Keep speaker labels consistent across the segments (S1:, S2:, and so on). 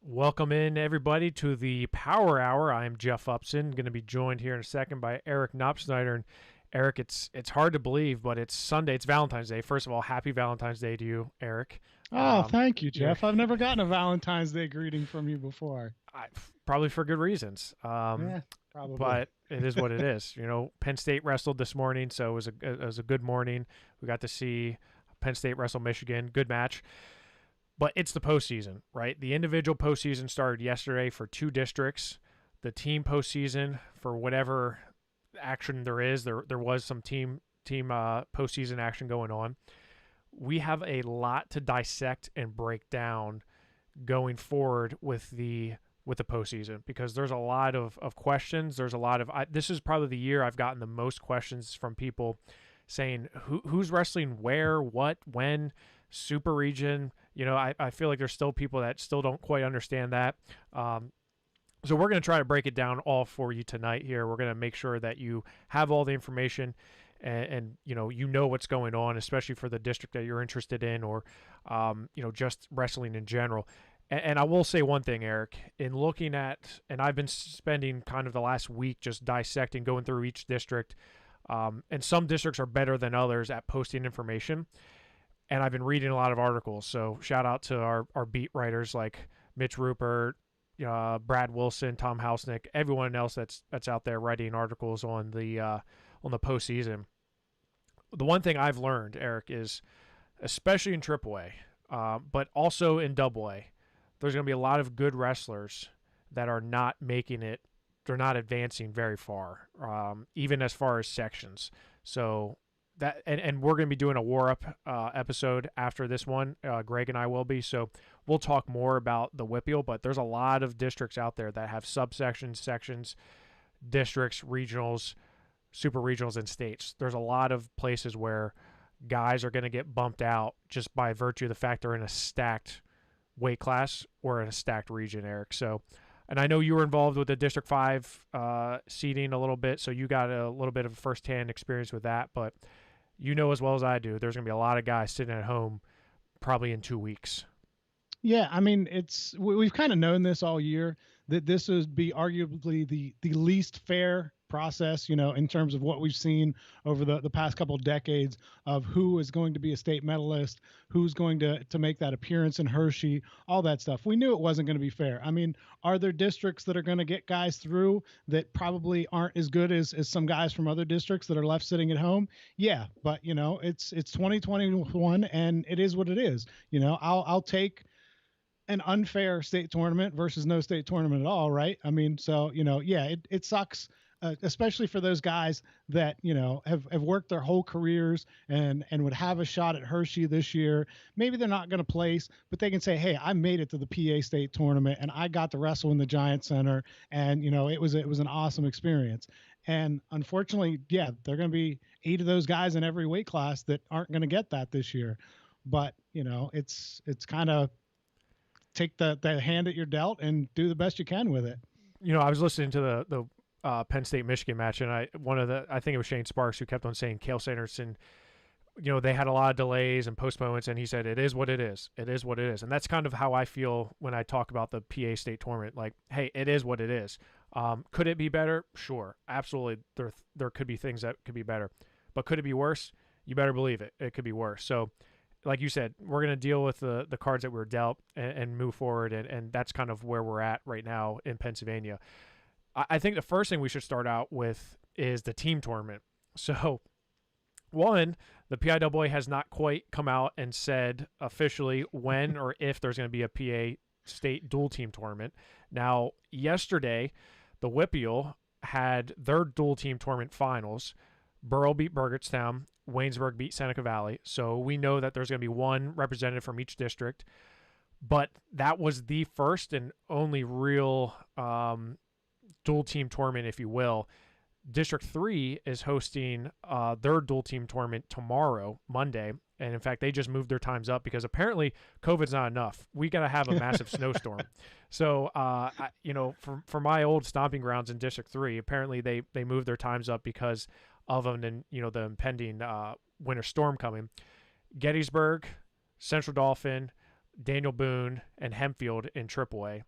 S1: Welcome in, everybody, to the Power Hour. I'm Jeff Upson, going to be joined here in a second by Eric Knopsnyder. And Eric, it's hard to believe, but it's Sunday. It's Valentine's Day. First of all, happy Valentine's Day to you, Eric.
S2: Oh, thank you,
S1: You're
S2: Jeff. I've never gotten a Valentine's Day greeting from you before.
S1: I, probably for good reasons,
S2: Yeah, probably.
S1: but it is what it is. Penn State wrestled this morning, so it was a good morning. We got to see Penn State wrestle Michigan. Good match. But it's the postseason, right? The individual postseason started yesterday for two districts. The team postseason, for whatever action there is, there was some team postseason action going on. We have a lot to dissect and break down going forward with the postseason, because there's a lot of questions. There's a lot of this is probably the year I've gotten the most questions from people saying who's wrestling where, what, when, super region. I feel like there's still people that still don't quite understand that. So we're going to try to break it down all for you tonight here. We're going to make sure that you have all the information and you know what's going on, especially for the district that you're interested in, or just wrestling in general. And I will say one thing, Eric, in looking at, and I've been spending kind of the last week just dissecting, going through each district, and some districts are better than others at posting information. And I've been reading a lot of articles. So shout out to our beat writers like Mitch Rupert, Brad Wilson, Tom Hausnick, everyone else that's out there writing articles on the postseason. The one thing I've learned, Eric, is especially in AAA, but also in AA, there's going to be a lot of good wrestlers that are not making it. They're not advancing very far, even as far as sections. So that and we're going to be doing a War Up episode after this one. Greg and I will be. So we'll talk more about the WPIAL, but there's a lot of districts out there that have subsections, sections, districts, regionals, super regionals, and states. There's a lot of places where guys are going to get bumped out just by virtue of the fact they're in a stacked weight class or in a stacked region, Eric. So, and I know you were involved with the District 5 seating a little bit, so you got a little bit of first-hand experience with that, but you know as well as I do, there's going to be a lot of guys sitting at home probably in 2 weeks.
S2: Yeah, I mean, we've kind of known this all year, that this would be arguably the least fair process, in terms of what we've seen over the past couple of decades of who is going to be a state medalist, who's going to make that appearance in Hershey, all that stuff. We knew it wasn't going to be fair. I mean, are there districts that are going to get guys through that probably aren't as good as some guys from other districts that are left sitting at home? Yeah, but it's 2021 and it is what it is. I'll take an unfair state tournament versus no state tournament at all, right? I mean, so yeah, it sucks. Especially for those guys that have worked their whole careers and would have a shot at Hershey this year. Maybe they're not going to place, but they can say, hey, I made it to the PA state tournament and I got to wrestle in the Giant Center, and it was an awesome experience. And unfortunately, yeah, there are going to be 8 of those guys in every weight class that aren't going to get that this year. But it's kind of take the hand that you're dealt and do the best you can with it.
S1: I was listening to the Penn State Michigan match, and I think it was Shane Sparks who kept on saying Cale Sanderson, they had a lot of delays and postponements, and he said it is what it is. It is what it is, and that's kind of how I feel when I talk about the PA state tournament. Like, hey, it is what it is. Could it be better? Sure, absolutely. There could be things that could be better, but could it be worse? You better believe it. It could be worse. So, like you said, we're going to deal with the cards that we were dealt and move forward, and that's kind of where we're at right now in Pennsylvania. I think the first thing we should start out with is the team tournament. So, one, the PIAA has not quite come out and said officially when or if there's going to be a PA state dual team tournament. Now, yesterday, the WPIAL had their dual team tournament finals. Burrell beat Burgettstown, Waynesburg beat Seneca Valley. So we know that there's going to be one representative from each district. But that was the first and only real dual team tournament, if you will. District 3 is hosting their dual team tournament tomorrow, Monday. And in fact, they just moved their times up because apparently COVID's not enough. We got to have a massive snowstorm. So, for my old stomping grounds in District 3, apparently they moved their times up because of the impending winter storm coming. Gettysburg, Central Dauphin, Daniel Boone, and Hempfield in AAA.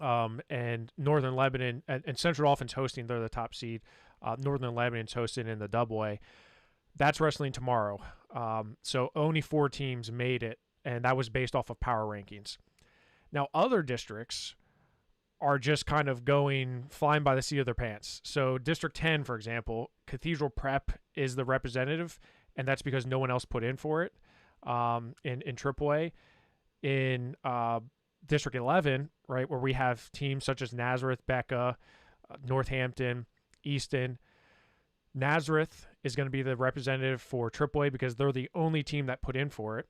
S1: and Northern Lebanon and Central Dolphins hosting. They're the top seed. Northern Lebanon's hosting in the Double A. That's wrestling tomorrow. So only 4 teams made it, and that was based off of power rankings. Now, other districts are just kind of flying by the seat of their pants. So District 10, for example, Cathedral Prep is the representative, and that's because no one else put in for it in AAA. In District 11, right, where we have teams such as Nazareth, Becca, Northampton, Easton. Nazareth is going to be the representative for AAA because they're the only team that put in for it.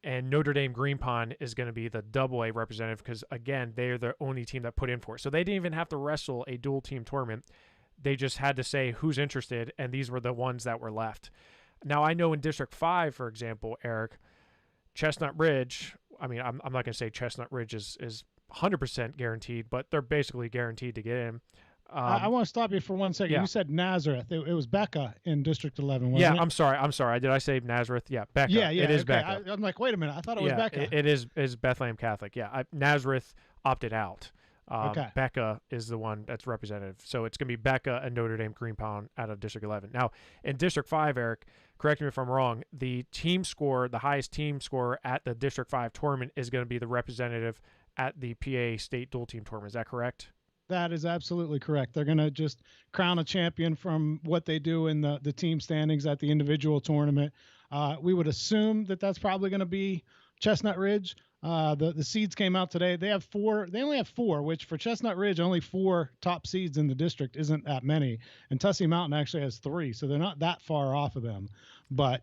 S1: And Notre Dame Green Pond is going to be the AA representative because, again, they're the only team that put in for it. So they didn't even have to wrestle a dual team tournament. They just had to say who's interested, and these were the ones that were left. Now, I know in District 5, for example, Eric, Chestnut Ridge, I mean, I'm not going to say Chestnut Ridge is 100% guaranteed, but they're basically guaranteed to get in.
S2: I want to stop you for 1 second.
S1: Yeah.
S2: You said Nazareth. It was Becca in District 11, wasn't it?
S1: I'm sorry. Did I say Nazareth? Yeah, Becca.
S2: Yeah.
S1: It is
S2: okay.
S1: Becca.
S2: I'm like, wait a minute. I thought it was Becca.
S1: It is Bethlehem Catholic. Yeah, Nazareth opted out.
S2: Okay.
S1: Becca is the one that's representative. So it's going to be Becca and Notre Dame Green Pond out of District 11. Now, in District 5, Eric, correct me if I'm wrong, the highest team score at the District 5 tournament is going to be the representative at the PA State Dual Team Tournament. Is that correct?
S2: That is absolutely correct. They're going to just crown a champion from what they do in the team standings at the individual tournament. We would assume that that's probably going to be Chestnut Ridge. The seeds came out today. They only have 4, which for Chestnut Ridge, only 4 top seeds in the district isn't that many. And Tussey Mountain actually has 3, so they're not that far off of them. But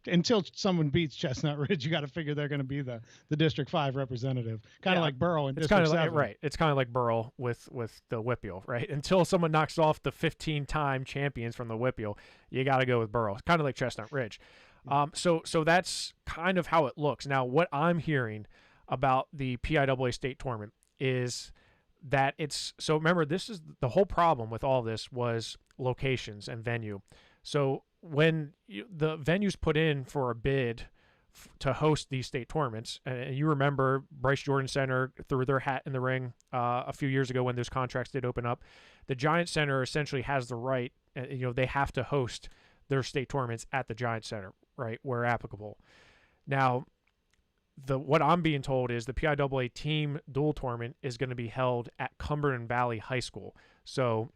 S2: until someone beats Chestnut Ridge, you got to figure they're going to be the District 5 representative, kind of like Burrell in District 7.
S1: Right. It's kind of like Burrell with the Whippeal, right? Until someone knocks off the 15-time champions from the Whippeal, you got to go with Burrell. It's kind of like Chestnut Ridge. So that's kind of how it looks. Now, what I'm hearing about the PIAA state tournament is that so remember, this is the whole problem with all this was locations and venue. So when the venues put in for a bid to host these state tournaments, and you remember Bryce Jordan Center threw their hat in the ring a few years ago when those contracts did open up. The Giant Center essentially has the right, they have to host their state tournaments at the Giant Center, right, where applicable. Now, what I'm being told is the PIAA team dual tournament is going to be held at Cumberland Valley High School. So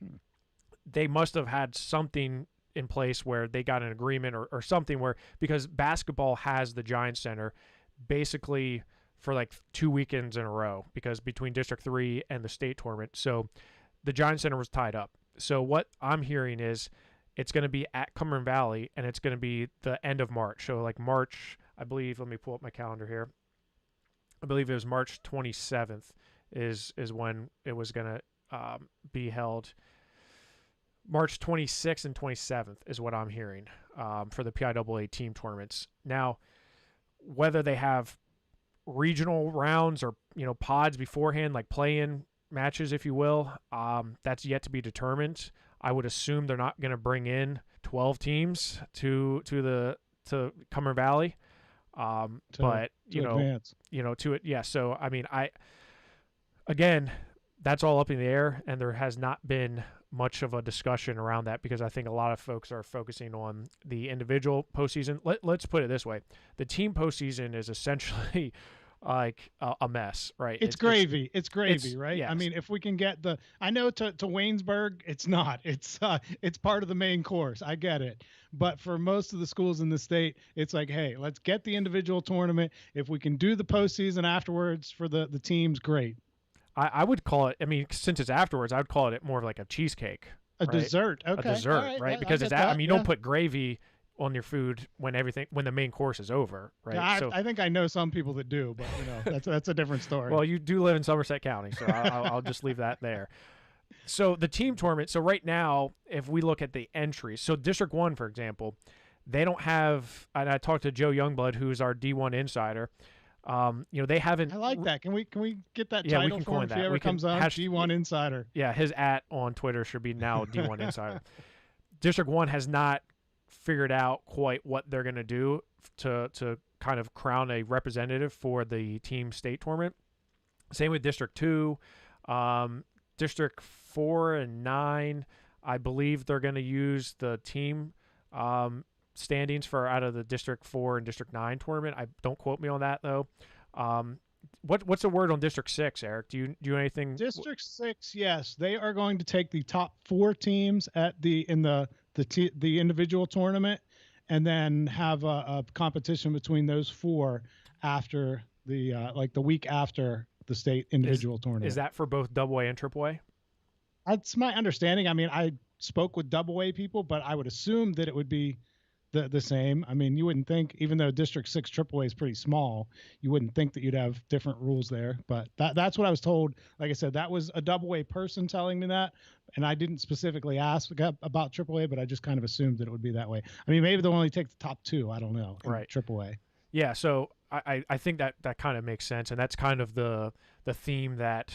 S1: they must have had something in place where they got an agreement or something because basketball has the Giant Center basically for like 2 weekends in a row because between District 3 and the state tournament. So the Giant Center was tied up. So what I'm hearing is it's going to be at Cumberland Valley and it's going to be the end of March. So like March, I believe, let me pull up my calendar here. I believe it was March 27th is when it was going to be held. March 26th and 27th is what I'm hearing for the PIAA team tournaments. Now, whether they have regional rounds or pods beforehand, like play-in matches, if you will, that's yet to be determined. I would assume they're not going to bring in 12 teams to Cumberland Valley, but
S2: advance.
S1: To it, yeah. So I mean, again, that's all up in the air, and there has not been much of a discussion around that because I think a lot of folks are focusing on the individual postseason. Let's put it this way: the team postseason is essentially like a mess, right?
S2: It's gravy. It's gravy, right?
S1: Yes.
S2: I mean, if we can get I know to Waynesburg, it's not. It's part of the main course. I get it. But for most of the schools in the state, it's like, hey, let's get the individual tournament. If we can do the postseason afterwards for the teams, great.
S1: I would call it, I mean, since it's afterwards, I would call it more of like a cheesecake.
S2: A dessert. Okay.
S1: A dessert, right? Because you don't put gravy on your food when the main course is over, right?
S2: Yeah, I think I know some people that do, but that's a different story.
S1: Well, you do live in Somerset County, so I'll just leave that there. So the team tournament. So right now, if we look at the entries, so District 1, for example, they don't have. And I talked to Joe Youngblood, who's our D1 insider. They haven't.
S2: I like that. Can we get that
S1: yeah,
S2: title
S1: we can
S2: for him if he ever comes on? D1 Insider.
S1: Yeah, his @ on Twitter should be now D1 Insider. District 1 has not figured out quite what they're going to do to kind of crown a representative for the team state tournament. Same with District 2. District 4 and 9, I believe they're going to use the team standings for out of the District 4 and District 9 tournament. Don't quote me on that though. What's the word on District 6, Eric? Do you know anything?
S2: District 6, yes, they are going to take the top 4 teams at the individual tournament, and then have a competition between those 4 after the the week after the state individual tournament.
S1: Is that for both AA and AAA?
S2: That's my understanding. I mean, I spoke with AA people, but I would assume that it would be the same. I mean, you wouldn't think, even though District 6 AAA is pretty small, you wouldn't think that you'd have different rules there. But that's what I was told. Like I said, that was a AA person telling me that, and I didn't specifically ask about AAA, but I just kind of assumed that it would be that way. I mean, maybe they'll only take the top 2. I don't know.
S1: Right.
S2: AAA.
S1: Yeah. So I think that kind of makes sense, and that's kind of the theme that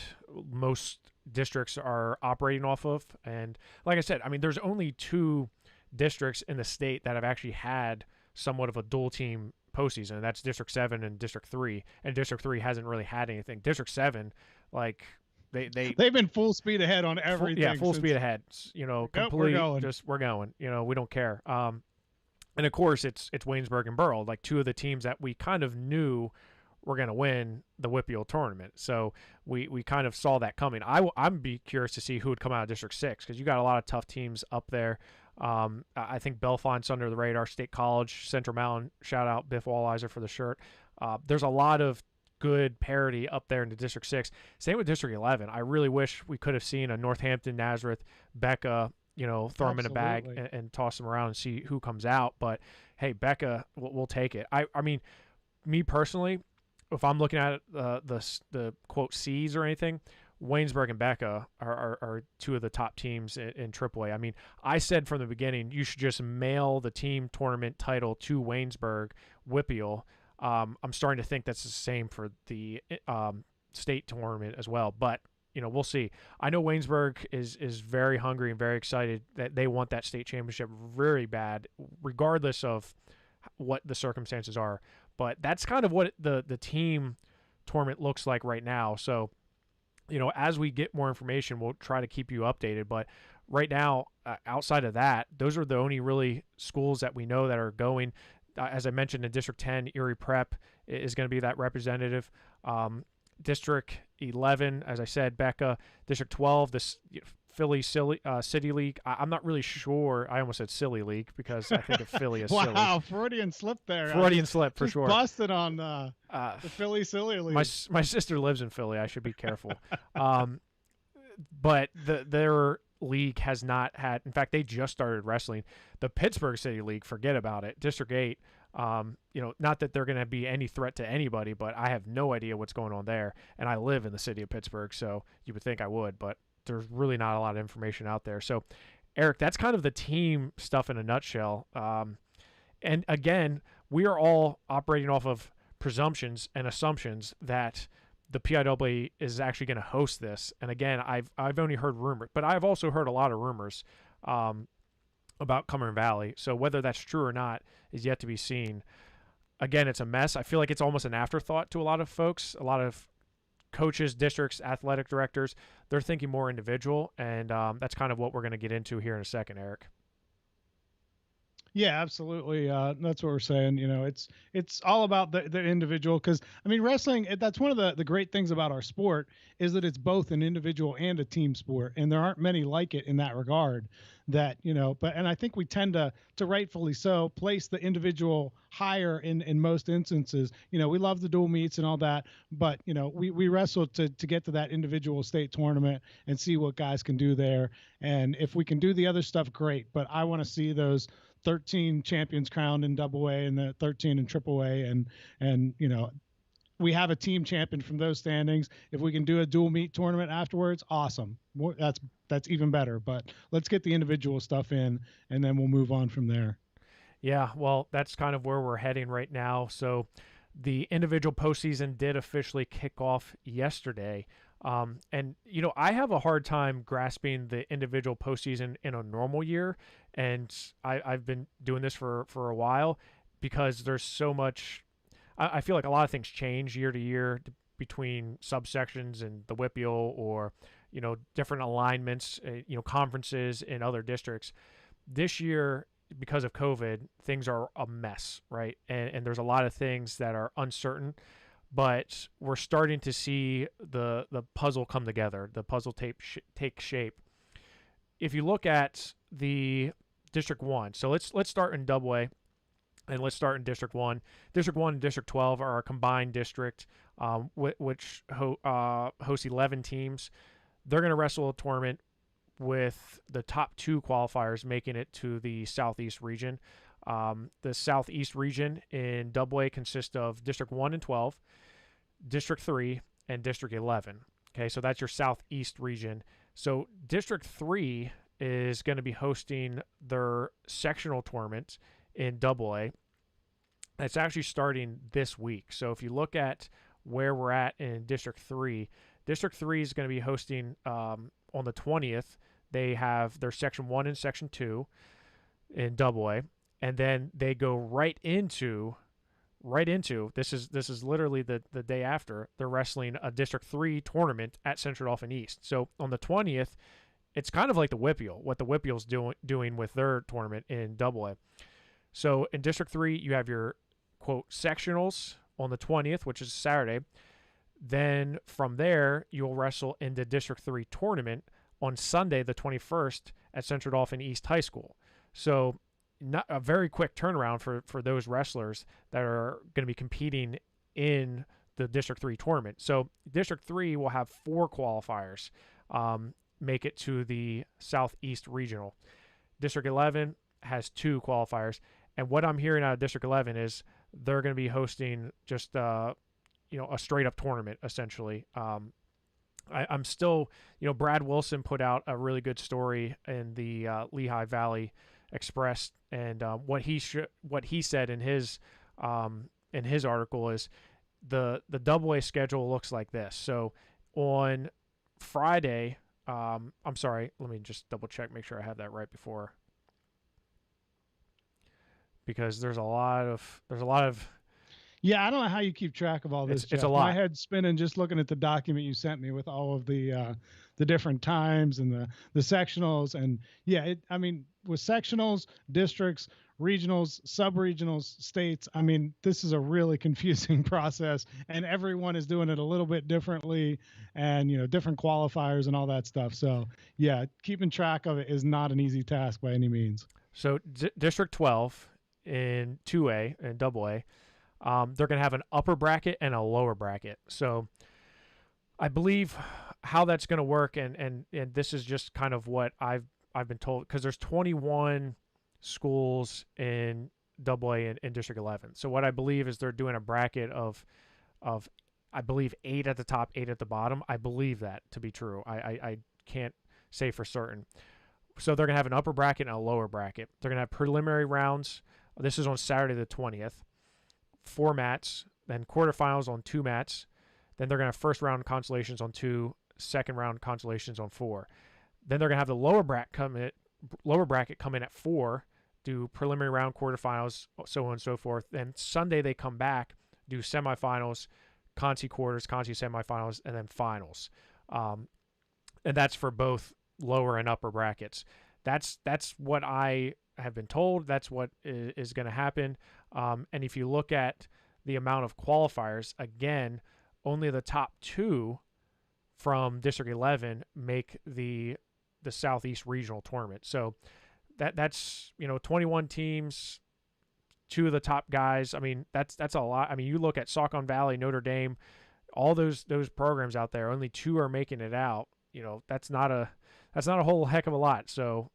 S1: most districts are operating off of. And like I said, I mean, there's only 2 districts in the state that have actually had somewhat of a dual team postseason, and that's District 7 and District 3. And District 3 hasn't really had anything. District 7, like they've been
S2: full speed ahead on everything.
S1: Full speed ahead. You know, complete. We're going. You know, we don't care. And of course, it's Waynesburg and Burrell, like 2 of the teams that we kind of knew were going to win the Whippeal tournament. So we kind of saw that coming. I'm be curious to see who would come out of District 6, because you got a lot of tough teams up there. I think Bellefonte's under the radar. State College, Central Mountain, shout out Biff Walliser for the shirt. There's a lot of good parity up there in the District 6. Same with District 11. I really wish we could have seen a Northampton, Nazareth, Becca, throw them in a bag and toss them around and see who comes out. But hey, Becca, we'll take it. I mean, me personally, if I'm looking at the quote C's or anything, Waynesburg and Becca are 2 of the top teams in AAA. I mean, I said from the beginning, you should just mail the team tournament title to Waynesburg, Whippeal. I'm starting to think that's the same for the state tournament as well. But we'll see. I know Waynesburg is very hungry and very excited that they want that state championship very bad, regardless of what the circumstances are. But that's kind of what the team tournament looks like right now. So, as we get more information, we'll try to keep you updated. But right now, outside of that, those are the only really schools that we know that are going. As I mentioned, in District 10, Erie Prep is going to be that representative. District 11, as I said, Becca. District 12, this Philly City League. I'm not really sure. I almost said Silly League because I think of Philly as silly.
S2: Wow, Freudian slip there.
S1: Freudian slip for sure.
S2: Busted on the Philly Silly League.
S1: My sister lives in Philly. I should be careful. But their league has not had. In fact, they just started wrestling. The Pittsburgh City League, forget about it. District 8. Not that they're going to be any threat to anybody, but I have no idea what's going on there. And I live in the city of Pittsburgh, so you would think I would, but there's really not a lot of information out there. So, Eric, that's kind of the team stuff in a nutshell. And again, we are all operating off of presumptions and assumptions that the PIAA is actually going to host this. And again, I've only heard rumors, but I've also heard a lot of rumors about Cumberland Valley. So whether that's true or not is yet to be seen. Again, it's a mess. I feel like it's almost an afterthought to a lot of folks, a lot of coaches, districts, athletic directors. They're thinking more individual, and that's kind of what we're going to get into here in a second, Eric.
S2: Yeah, absolutely. That's what we're saying. It's all about the individual, because I mean, wrestling, that's one of the great things about our sport is that it's both an individual and a team sport, and there aren't many like it in that regard. And I think we tend to rightfully so place the individual higher in most instances. We love the dual meets and all that, but we wrestle to get to that individual state tournament and see what guys can do there. And if we can do the other stuff, great. But I want to see those 13 champions crowned in AA and the 13 in AAA, and we have a team champion from those standings. If we can do a dual meet tournament afterwards, awesome. That's even better. But let's get the individual stuff in, and then we'll move on from there.
S1: Yeah, well, that's kind of where we're heading right now. So the individual postseason did officially kick off yesterday. And I have a hard time grasping the individual postseason in a normal year. And I've been doing this for a while because there's so much. I feel like a lot of things change year to year between subsections and the WPIAL, or different alignments, conferences in other districts. This year, because of COVID, things are a mess, right? And there's a lot of things that are uncertain, but we're starting to see the puzzle come together, the puzzle take shape. If you look at the District 1, so let's start in Double A, and let's start in District 1. District 1 and District 12 are a combined district, which hosts 11 teams. They're going to wrestle a tournament with the top 2 qualifiers making it to the Southeast region. The Southeast region in Double A consists of District 1 and 12, District 3, and District 11. Okay, so that's your Southeast region. So District 3 is going to be hosting their sectional tournament in Double A. It's actually starting this week. So if you look at where we're at in District 3, District 3 is going to be hosting on the 20th. They have their Section 1 and Section 2 in Double A. And then they go right into this is literally the day after, they're wrestling a District 3 tournament at Central Dauphin East. So on the 20th, it's kind of like the WPIAL, what the WPIAL's doing with their tournament in Double A. So in District 3, you have your, quote, sectionals on the 20th, which is Saturday. Then from there, you'll wrestle in the District 3 tournament on Sunday, the 21st, at Central Dauphin East High School. So not a very quick turnaround for those wrestlers that are going to be competing in the District 3 tournament. So District 3 will have 4 qualifiers make it to the Southeast Regional. District 11 has 2 qualifiers. And what I'm hearing out of District 11 is they're going to be hosting just a straight-up tournament, essentially. I'm still, Brad Wilson put out a really good story in the Lehigh Valley Express, and what he said in his article is the Double A schedule looks like this. So on Friday, I'm sorry, let me just double check, make sure I have that right before, because there's a lot of.
S2: Yeah, I don't know how you keep track of all this.
S1: It's a lot.
S2: My head's spinning just looking at the document you sent me with all of the different times and the sectionals. And yeah, with sectionals, districts, regionals, sub-regionals, states, this is a really confusing process, and everyone is doing it a little bit differently, and different qualifiers and all that stuff. So yeah, keeping track of it is not an easy task by any means.
S1: So District 12 in 2A and Double A. They're going to have an upper bracket and a lower bracket. So I believe how that's going to work, and this is just kind of what I've been told, because there's 21 schools in Double A in District 11. So what I believe is they're doing a bracket of I believe 8 at the top, 8 at the bottom. I believe that to be true. I can't say for certain. So they're going to have an upper bracket and a lower bracket. They're going to have preliminary rounds. This is on Saturday the 20th. 4 mats, then quarterfinals on 2 mats. Then they're going to have first round consolations on 2, second round consolations on 4. Then they're going to have the lower bracket come in at 4, do preliminary round, quarterfinals, so on and so forth. Then Sunday they come back, do semifinals, consi quarters, consi semifinals, and then finals. And that's for both lower and upper brackets. That's what I have been told. That's what is going to happen. And if you look at the amount of qualifiers, again, only the top 2 from District 11 make the Southeast Regional Tournament. So that's 21 teams, 2 of the top guys. That's a lot. You look at Saucon Valley, Notre Dame, all those programs out there, only 2 are making it out. That's not a whole heck of a lot. So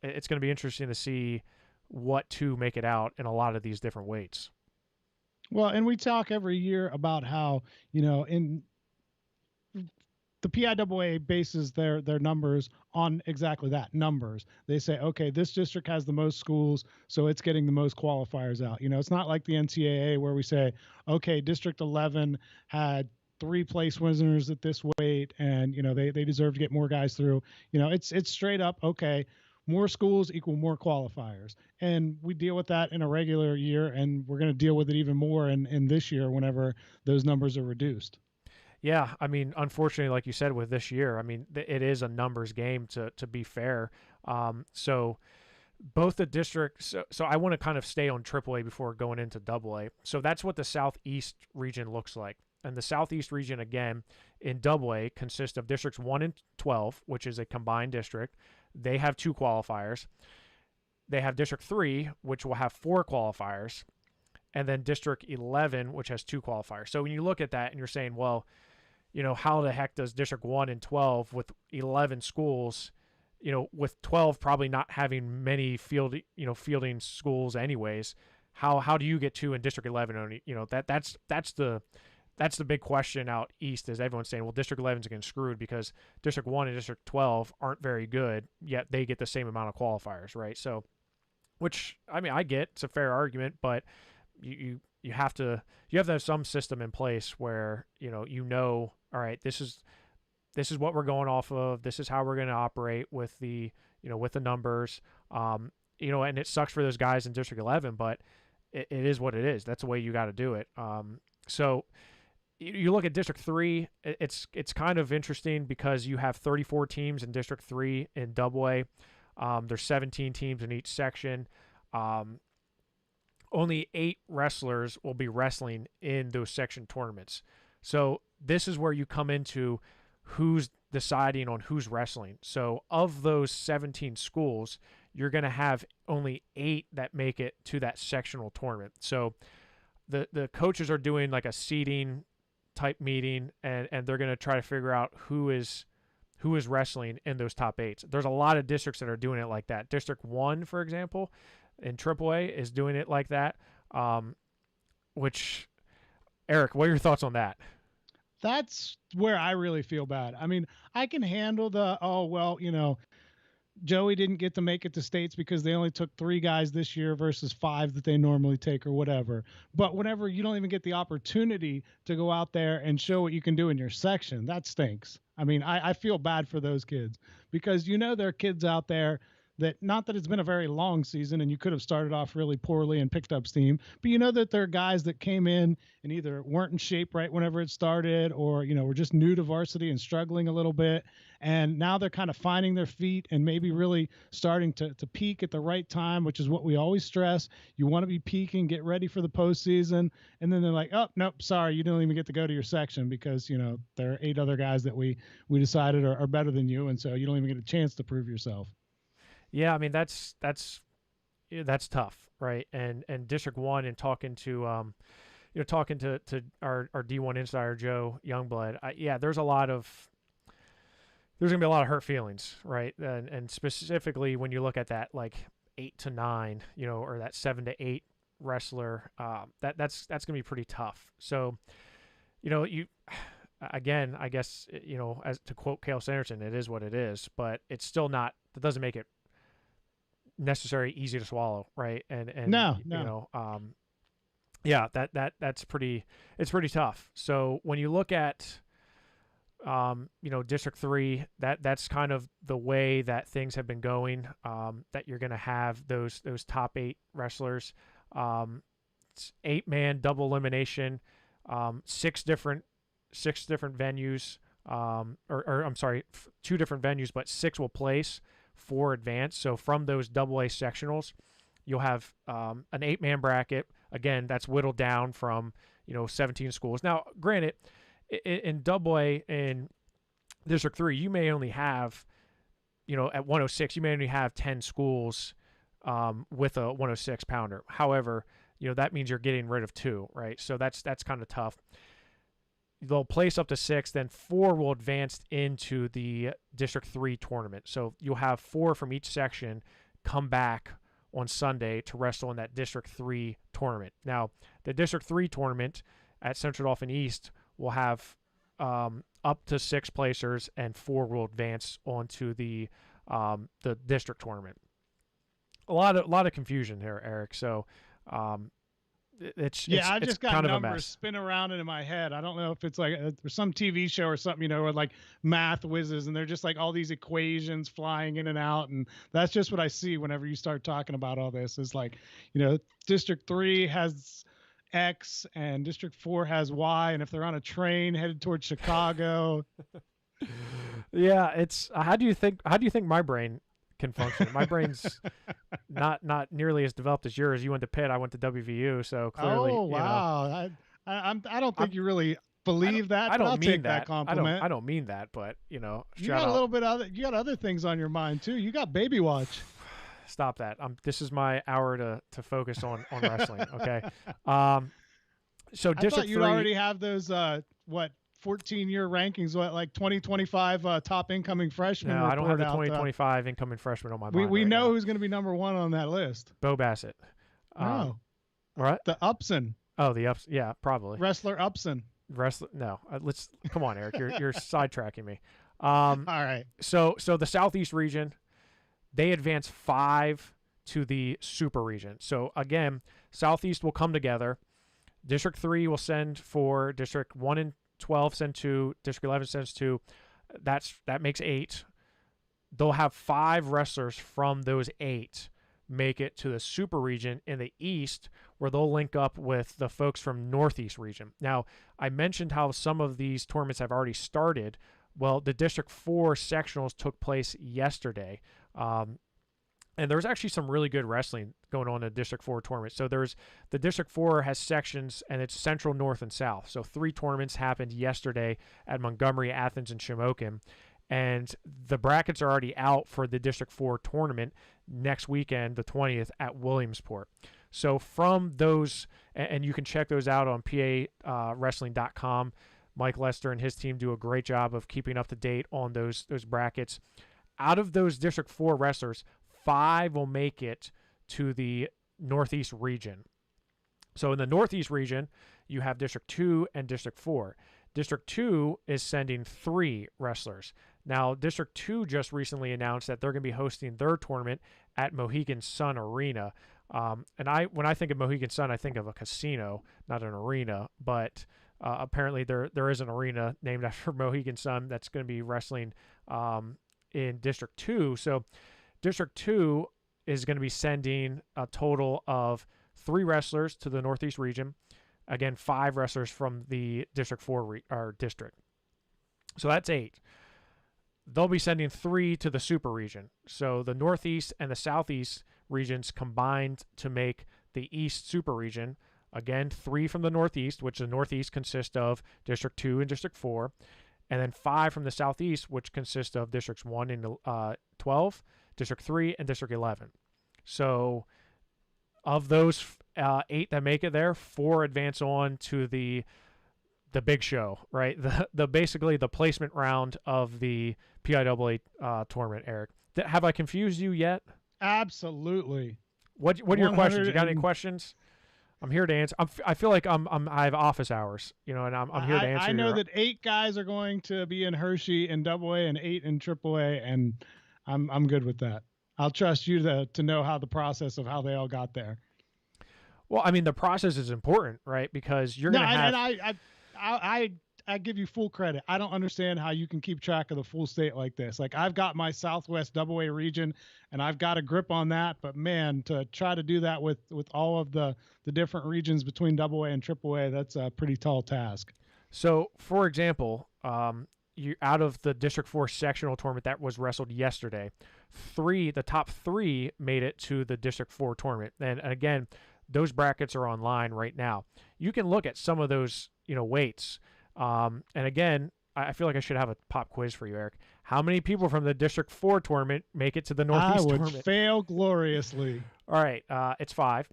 S1: it's going to be interesting to see what 2 make it out in a lot of these different weights.
S2: Well, and we talk every year about how, in the PIAA bases their numbers on exactly that, numbers. They say, okay, this district has the most schools, so it's getting the most qualifiers out. It's not like the NCAA where we say, okay, District 11 had 3 place winners at this weight, and they deserve to get more guys through. It's straight up, okay, more schools equal more qualifiers. And we deal with that in a regular year, and we're going to deal with it even more in this year whenever those numbers are reduced.
S1: Yeah, I mean, unfortunately, like you said, with this year, I mean, it is a numbers game to be fair. So both the districts. So I want to kind of stay on AAA before going into AA. So that's what the Southeast region looks like. And the Southeast region, again, in AA consists of districts 1 and 12, which is a combined district. They have 2 qualifiers. They have District 3, which will have 4 qualifiers. And then District 11, which has 2 qualifiers. So when you look at that and you're saying, well, how the heck does District 1 and 12 with 11 schools, with 12 probably not having many fielding schools anyways, how do you get 2 in District 11 only? That's the big question out east, is everyone's saying, well, District 11 is getting screwed because District 1 and District 12 aren't very good, yet they get the same amount of qualifiers, right? So, which, I mean, I get, it's a fair argument, but you have to have some system in place where all right, this is what we're going off of, this is how we're going to operate with the with the numbers, and it sucks for those guys in District 11, but it is what it is. That's the way you got to do it. So you look at District 3, it's kind of interesting because you have 34 teams in District 3 in AA. There's 17 teams in each section. Only 8 wrestlers will be wrestling in those section tournaments. So this is where you come into who's deciding on who's wrestling. So of those 17 schools, you're going to have only 8 that make it to that sectional tournament. So the coaches are doing like a seeding type meeting, and they're going to try to figure out who is wrestling in those top 8s. There's a lot of districts that are doing it like that. District 1, for example, in AAA is doing it like that, which, Eric, what are your thoughts on that?
S2: That's where I really feel bad. I mean, I can handle Joey didn't get to make it to states because they only took 3 guys this year versus 5 that they normally take or whatever. But whenever you don't even get the opportunity to go out there and show what you can do in your section, that stinks. I mean, I feel bad for those kids because there are kids out there that, not that it's been a very long season and you could have started off really poorly and picked up steam, but that there are guys that came in and either weren't in shape right whenever it started, or were just new to varsity and struggling a little bit, and now they're kind of finding their feet and maybe really starting to peak at the right time, which is what we always stress. You want to be peaking, get ready for the postseason, and then they're like, oh nope, sorry, you don't even get to go to your section because there are 8 other guys that we decided are better than you, and so you don't even get a chance to prove yourself.
S1: Yeah, I mean that's tough, right? And District 1, and talking to our D1 insider Joe Youngblood, there's gonna be a lot of hurt feelings, right? And specifically when you look at that like 8 to 9, or that 7 to 8 wrestler, that's gonna be pretty tough. So, you again, I guess as to quote Cale Sanderson, it is what it is, but it's still not. That doesn't make it necessarily easy to swallow, right? And
S2: no.
S1: That's pretty tough. So when you look at District 3, that's kind of the way that things have been going, that you're going to have those top 8 wrestlers, 8-man double elimination, 6 different venues, or I'm sorry, 2 different venues, but 6 will place for advance. So from those AA sectionals, you'll have an 8-man bracket. Again, that's whittled down from 17 schools. Now, granted, in AA in District 3, you may only have at 106, you may only have 10 schools with a 106 pounder. However, that means you're getting rid of 2, right? So that's kind of tough. They'll place up to 6, then 4 will advance into the District 3 tournament. So you'll have 4 from each section come back on Sunday to wrestle in that District 3 tournament. Now, the District 3 tournament at Central Dauphin East will have up to 6 placers, and 4 will advance onto the district tournament. A lot of confusion here, Eric. So
S2: I've
S1: it's
S2: just got
S1: kind of a
S2: numbers
S1: mess.
S2: spin around in my head. I don't know if it's like some TV show or something, where like math whizzes and they're just like all these equations flying in and out. And that's just what I see whenever you start talking about all this is like, District 3 has X and District 4 has Y. And if they're on a train headed towards Chicago.
S1: Yeah, it's how do you think my brain can function? My brain's not nearly as developed as yours. You went to Pitt, I went to WVU, so clearly,
S2: Oh wow! I don't think you really believe that.
S1: I
S2: but
S1: don't
S2: I'll
S1: mean
S2: take
S1: that
S2: compliment.
S1: I don't mean that, but
S2: you
S1: shout
S2: got
S1: out.
S2: a little bit you got other things on your mind too. You got Baby Watch.
S1: Stop that. This is my hour to focus on wrestling. Okay. So
S2: I
S1: District
S2: thought you'd
S1: 3
S2: already have those 14-year rankings, like 2025 top incoming freshmen.
S1: No, I don't have the
S2: report out,
S1: 2025 incoming freshman on my mind.
S2: We
S1: right
S2: know
S1: now.
S2: who's going to be number one on that list.
S1: Bo Bassett.
S2: No.
S1: What?
S2: The Upson.
S1: Oh, the Ups. Yeah, probably.
S2: Wrestler Upson.
S1: No, let's come on, Eric. You're sidetracking me.
S2: All right.
S1: So the Southeast region, they advance 5 to the Super region. So again, Southeast will come together. District 3 will send 4. District 1 and 12 send 2. District 11 sends 2. That makes 8. They'll have 5 wrestlers from those 8 make it to the Super region in the East, where they'll link up with the folks from Northeast region. Now, I mentioned how some of these tournaments have already started. Well, the District 4 sectionals took place yesterday. And there's actually some really good wrestling going on in the District 4 tournament. So the District 4 has sections, and it's Central, North, and South. So 3 tournaments happened yesterday at Montgomery, Athens, and Shamokin. And the brackets are already out for the District 4 tournament next weekend, the 20th, at Williamsport. So from those, and you can check those out on PAWrestling.com. Mike Lester and his team do a great job of keeping up to date on those brackets. Out of those District 4 wrestlers, 5 will make it to the Northeast region. So in the Northeast region, you have District 2 and District 4. District 2 is sending 3 wrestlers. Now, District 2 just recently announced that they're going to be hosting their tournament at Mohegan Sun Arena. And when I think of Mohegan Sun, I think of a casino, not an arena. But apparently there is an arena named after Mohegan Sun that's going to be wrestling in District 2. So District 2 is going to be sending a total of 3 wrestlers to the Northeast region. Again, 5 wrestlers from the District 4 district. So that's 8. They'll be sending 3 to the Super region. So the Northeast and the Southeast regions combined to make the East Super region. Again, 3 from the Northeast, which the Northeast consists of District 2 and District 4. And then 5 from the Southeast, which consists of Districts 1 and 12, District 3, and District 11. So of those 8 that make it there, 4 advance on to the big show, right? The basically the placement round of the PIAA tournament, Eric. Have I confused you yet?
S2: Absolutely.
S1: What are your questions? You got any questions? I'm here to answer. I feel like I have office hours, and I'm here to answer.
S2: I know that 8 guys are going to be in Hershey in AA and 8 in AAA, and I'm good with that. I'll trust you to know how the process of how they all got there.
S1: Well, I mean, the process is important, right? Because you're going to have.
S2: And I give you full credit. I don't understand how you can keep track of the full state like this. Like, I've got my Southwest AA region, and I've got a grip on that. But man, to try to do that with all of the different regions between AA and AAA, that's a pretty tall task.
S1: So, for example, you out of the District 4 sectional tournament that was wrestled yesterday, the top 3 made it to the District 4 tournament. And again, those brackets are online right now. You can look at some of those, weights. And again, I feel like I should have a pop quiz for you, Eric. How many people from the District 4 tournament make it to the Northeast tournament?
S2: I would fail gloriously.
S1: All right, it's 5.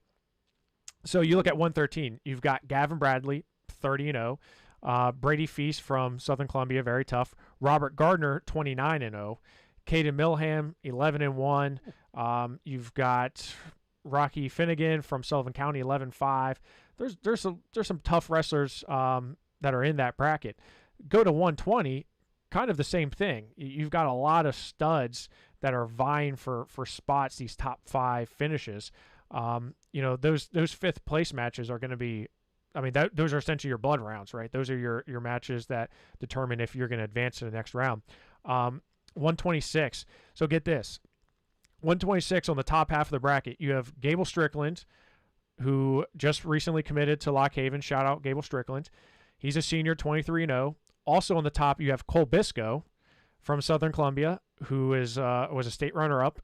S1: So you look at 113. You've got Gavin Bradley, 30-0. Brady Feast from Southern Columbia, very tough. Robert Gardner, 29-0. Caden Milham, 11-1. You've got Rocky Finnegan from Sullivan County, 11-5. There's some tough wrestlers that are in that bracket. Go to 120, kind of the same thing. You've got a lot of studs that are vying for spots, these top 5 finishes. those fifth place matches are going to be, I mean, those are essentially your blood rounds, right? Those are your matches that determine if you're going to advance to the next round. 126. So get this. 126 on the top half of the bracket, you have Gable Strickland, who just recently committed to Lock Haven. Shout out Gable Strickland. He's a senior, 23-0. Also on the top, you have Cole Bisco from Southern Columbia, who was a state runner-up,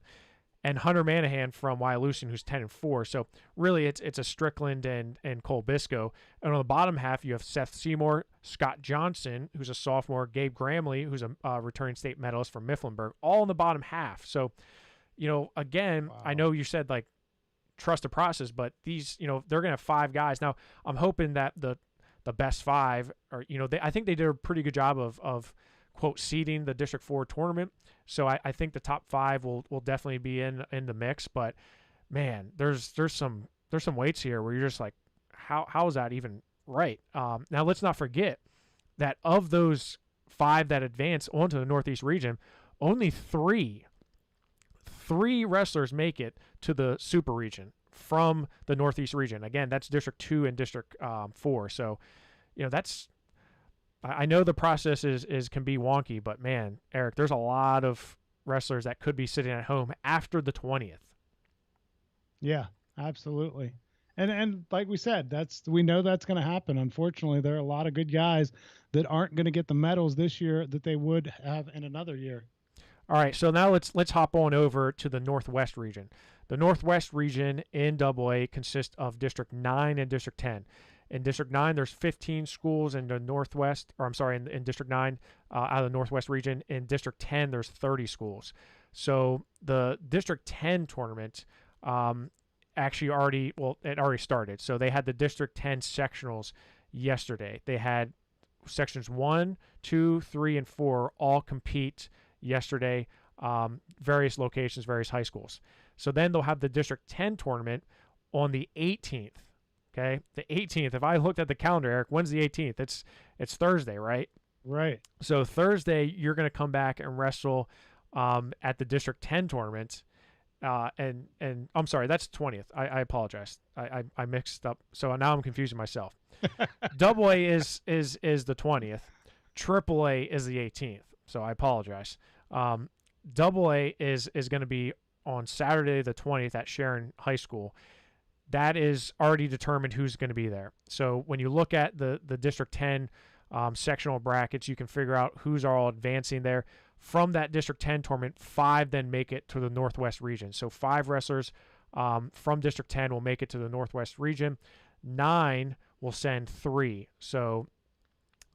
S1: and Hunter Manahan from Wyalusing, who's 10-4. So really, it's a Strickland and Cole Bisco. And on the bottom half, you have Seth Seymour, Scott Johnson, who's a sophomore, Gabe Gramley, who's a returning state medalist from Mifflinburg, all in the bottom half. So, again, wow. I know you said like trust the process, but these, they're gonna have 5 guys. Now, I'm hoping that the best 5 are, I think they did a pretty good job of quote seeding the District 4 tournament. So I think the top 5 will definitely be in the mix. But man, there's some weights here where you're just like, how is that even right? Now let's not forget that of those 5 that advance onto the Northeast region, only three wrestlers make it to the Super region from the Northeast region. Again, that's District 2 and District 4. So, that's, I know the process can be wonky, but man, Eric, there's a lot of wrestlers that could be sitting at home after the 20th.
S2: Yeah, absolutely. And like we said, we know that's going to happen. Unfortunately, there are a lot of good guys that aren't going to get the medals this year that they would have in another year.
S1: All right, so now let's hop on over to the Northwest region. The Northwest region in AA consists of District 9 and District 10. In District 9, there's 15 schools in the Northwest, or I'm sorry, in District 9 out of the Northwest region. In District 10, there's 30 schools. So the District 10 tournament actually it already started. So they had the District 10 sectionals yesterday. They had sections 1, 2, 3, and 4 all compete yesterday, various locations, various high schools. So then they'll have the District 10 tournament on the 18th. Okay, the 18th. If I looked at the calendar, Eric, when's the 18th? It's Thursday, right?
S2: Right.
S1: So Thursday, you're going to come back and wrestle at the District 10 tournament. And I'm sorry, that's 20th. I apologize. I mixed up. So now I'm confusing myself. AA is the 20th. AAA is the 18th. So I apologize. AA is going to be on Saturday the 20th at Sharon High School. That is already determined who's going to be there. So when you look at the District 10 sectional brackets, you can figure out who's all advancing there. From that District 10 tournament, 5 then make it to the Northwest region. So 5 wrestlers from District 10 will make it to the Northwest region. 9 will send 3. So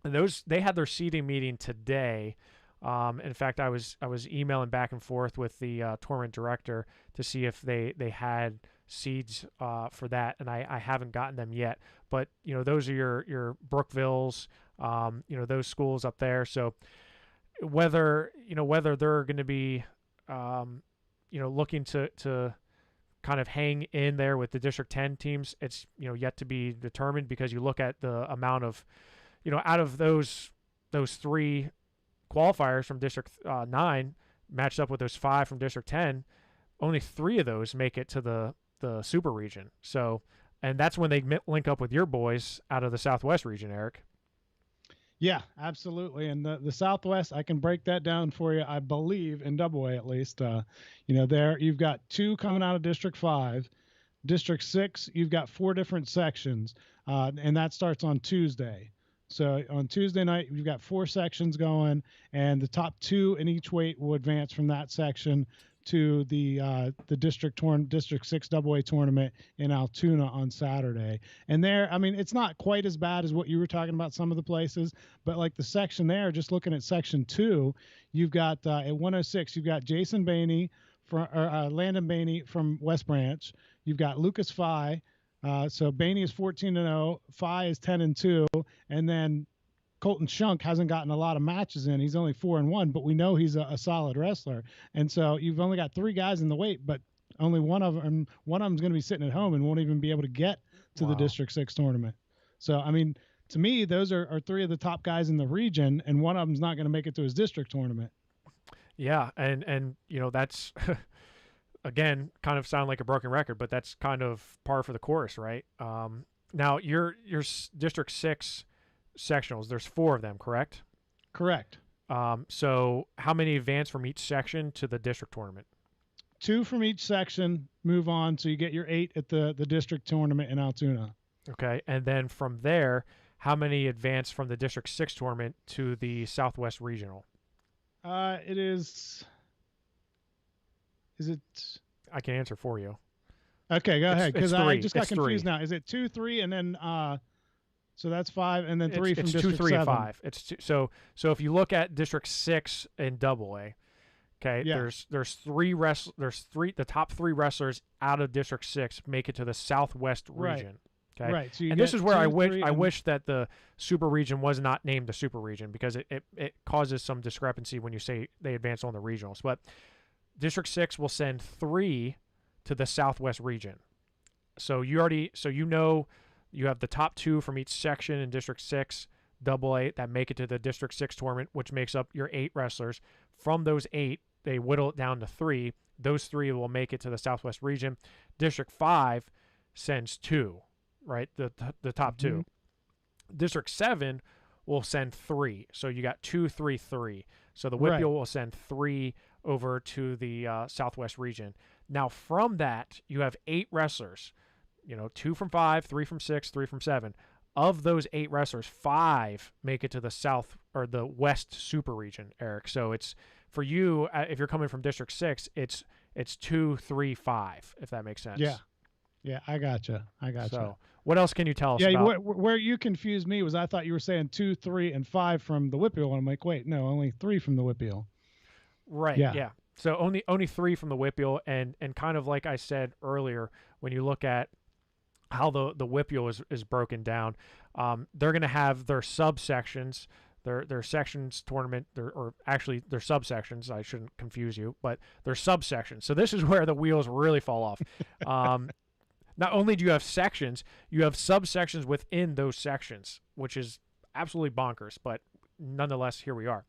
S1: they had their seeding meeting today. In fact, I was emailing back and forth with the tournament director to see if they had seeds for that, and I haven't gotten them yet. But those are your Brookvilles, those schools up there. So whether they're going to be looking to kind of hang in there with the District 10 teams, it's yet to be determined, because you look at the amount of out of those 3 qualifiers from District 9 matched up with those 5 from District 10, only 3 of those make it to the Super region. So, and that's when they link up with your boys out of the Southwest region, Eric.
S2: Yeah, absolutely. And the Southwest, I can break that down for you, I believe, in AA at least. There you've got 2 coming out of District 5. District 6, you've got 4 different sections, and that starts on Tuesday. So on Tuesday night, you've got 4 sections going, and the top 2 in each weight will advance from that section to the District 6 AA tournament in Altoona on Saturday. And there, I mean, it's not quite as bad as what you were talking about some of the places, but like the section there, just looking at section 2, you've got at 106, you've got Jason Bainey Landon Bainey from West Branch. You've got Lucas Fye. So Bainey is 14-0, Fye is 10-2, and then Colton Shunk hasn't gotten a lot of matches in. He's only 4-1, but we know he's a solid wrestler. And so you've only got 3 guys in the weight, but only one of them's going to be sitting at home and won't even be able to get to the District 6 tournament. So, I mean, to me, those are 3 of the top guys in the region, and one of them's not going to make it to his district tournament.
S1: Yeah, and that's again, kind of sound like a broken record, but that's kind of par for the course, right? Now your District 6 sectionals, there's 4 of them, correct?
S2: Correct.
S1: So how many advance from each section to the district tournament?
S2: 2 from each section move on, so you get your 8 at the district tournament in Altoona.
S1: Okay, and then from there, how many advance from the District 6 tournament to the Southwest Regional?
S2: It is it?
S1: I can answer for you.
S2: Okay, go ahead, because I just got confused
S1: 3.
S2: now. Is it 2, 3, and then so that's 5, and then 3 from
S1: it's
S2: District
S1: 2, 3,
S2: 7.
S1: and 5. It's so if you look at District 6 in AA, okay,
S2: Yeah.
S1: there's 3 the top 3 wrestlers out of District 6 make it to the Southwest region. Okay.
S2: Right. So
S1: and this is where I wish that the super region was not named the super region, because it causes some discrepancy when you say they advance on the regionals. But District 6 will send 3 to the Southwest region. So you have the top 2 from each section in District 6 AA that make it to the District 6 tournament, which makes up your 8 wrestlers. From those 8, they whittle it down to 3. Those 3 will make it to the Southwest region. District 5 sends 2, right? The top 2. District 7 will send 3. So you got 2, 3, 3. So the Whitfield will send 3 over to the Southwest region. Now from that, you have 8 wrestlers. 2 from 5, 3 from 6, 3 from 7. Of those 8 wrestlers, 5 make it to the South or the West Super Region, Eric. So it's for you, if you're coming from District 6, it's 2, 3, 5, if that makes sense.
S2: Yeah, I gotcha.
S1: So what else can you tell us
S2: about?
S1: Yeah,
S2: where you confused me was I thought you were saying 2, 3, and 5 from the Whippeal, and I'm like, wait, no, only 3 from the Whippeal.
S1: Right. Yeah. So only 3 from the Whippeal, and kind of like I said earlier, when you look at how the Whippeal is broken down, they're going to have their subsections, their sections tournament, or actually their subsections. I shouldn't confuse you, but their subsections. So this is where the wheels really fall off. Not only do you have sections, you have subsections within those sections, which is absolutely bonkers, but nonetheless, here we are.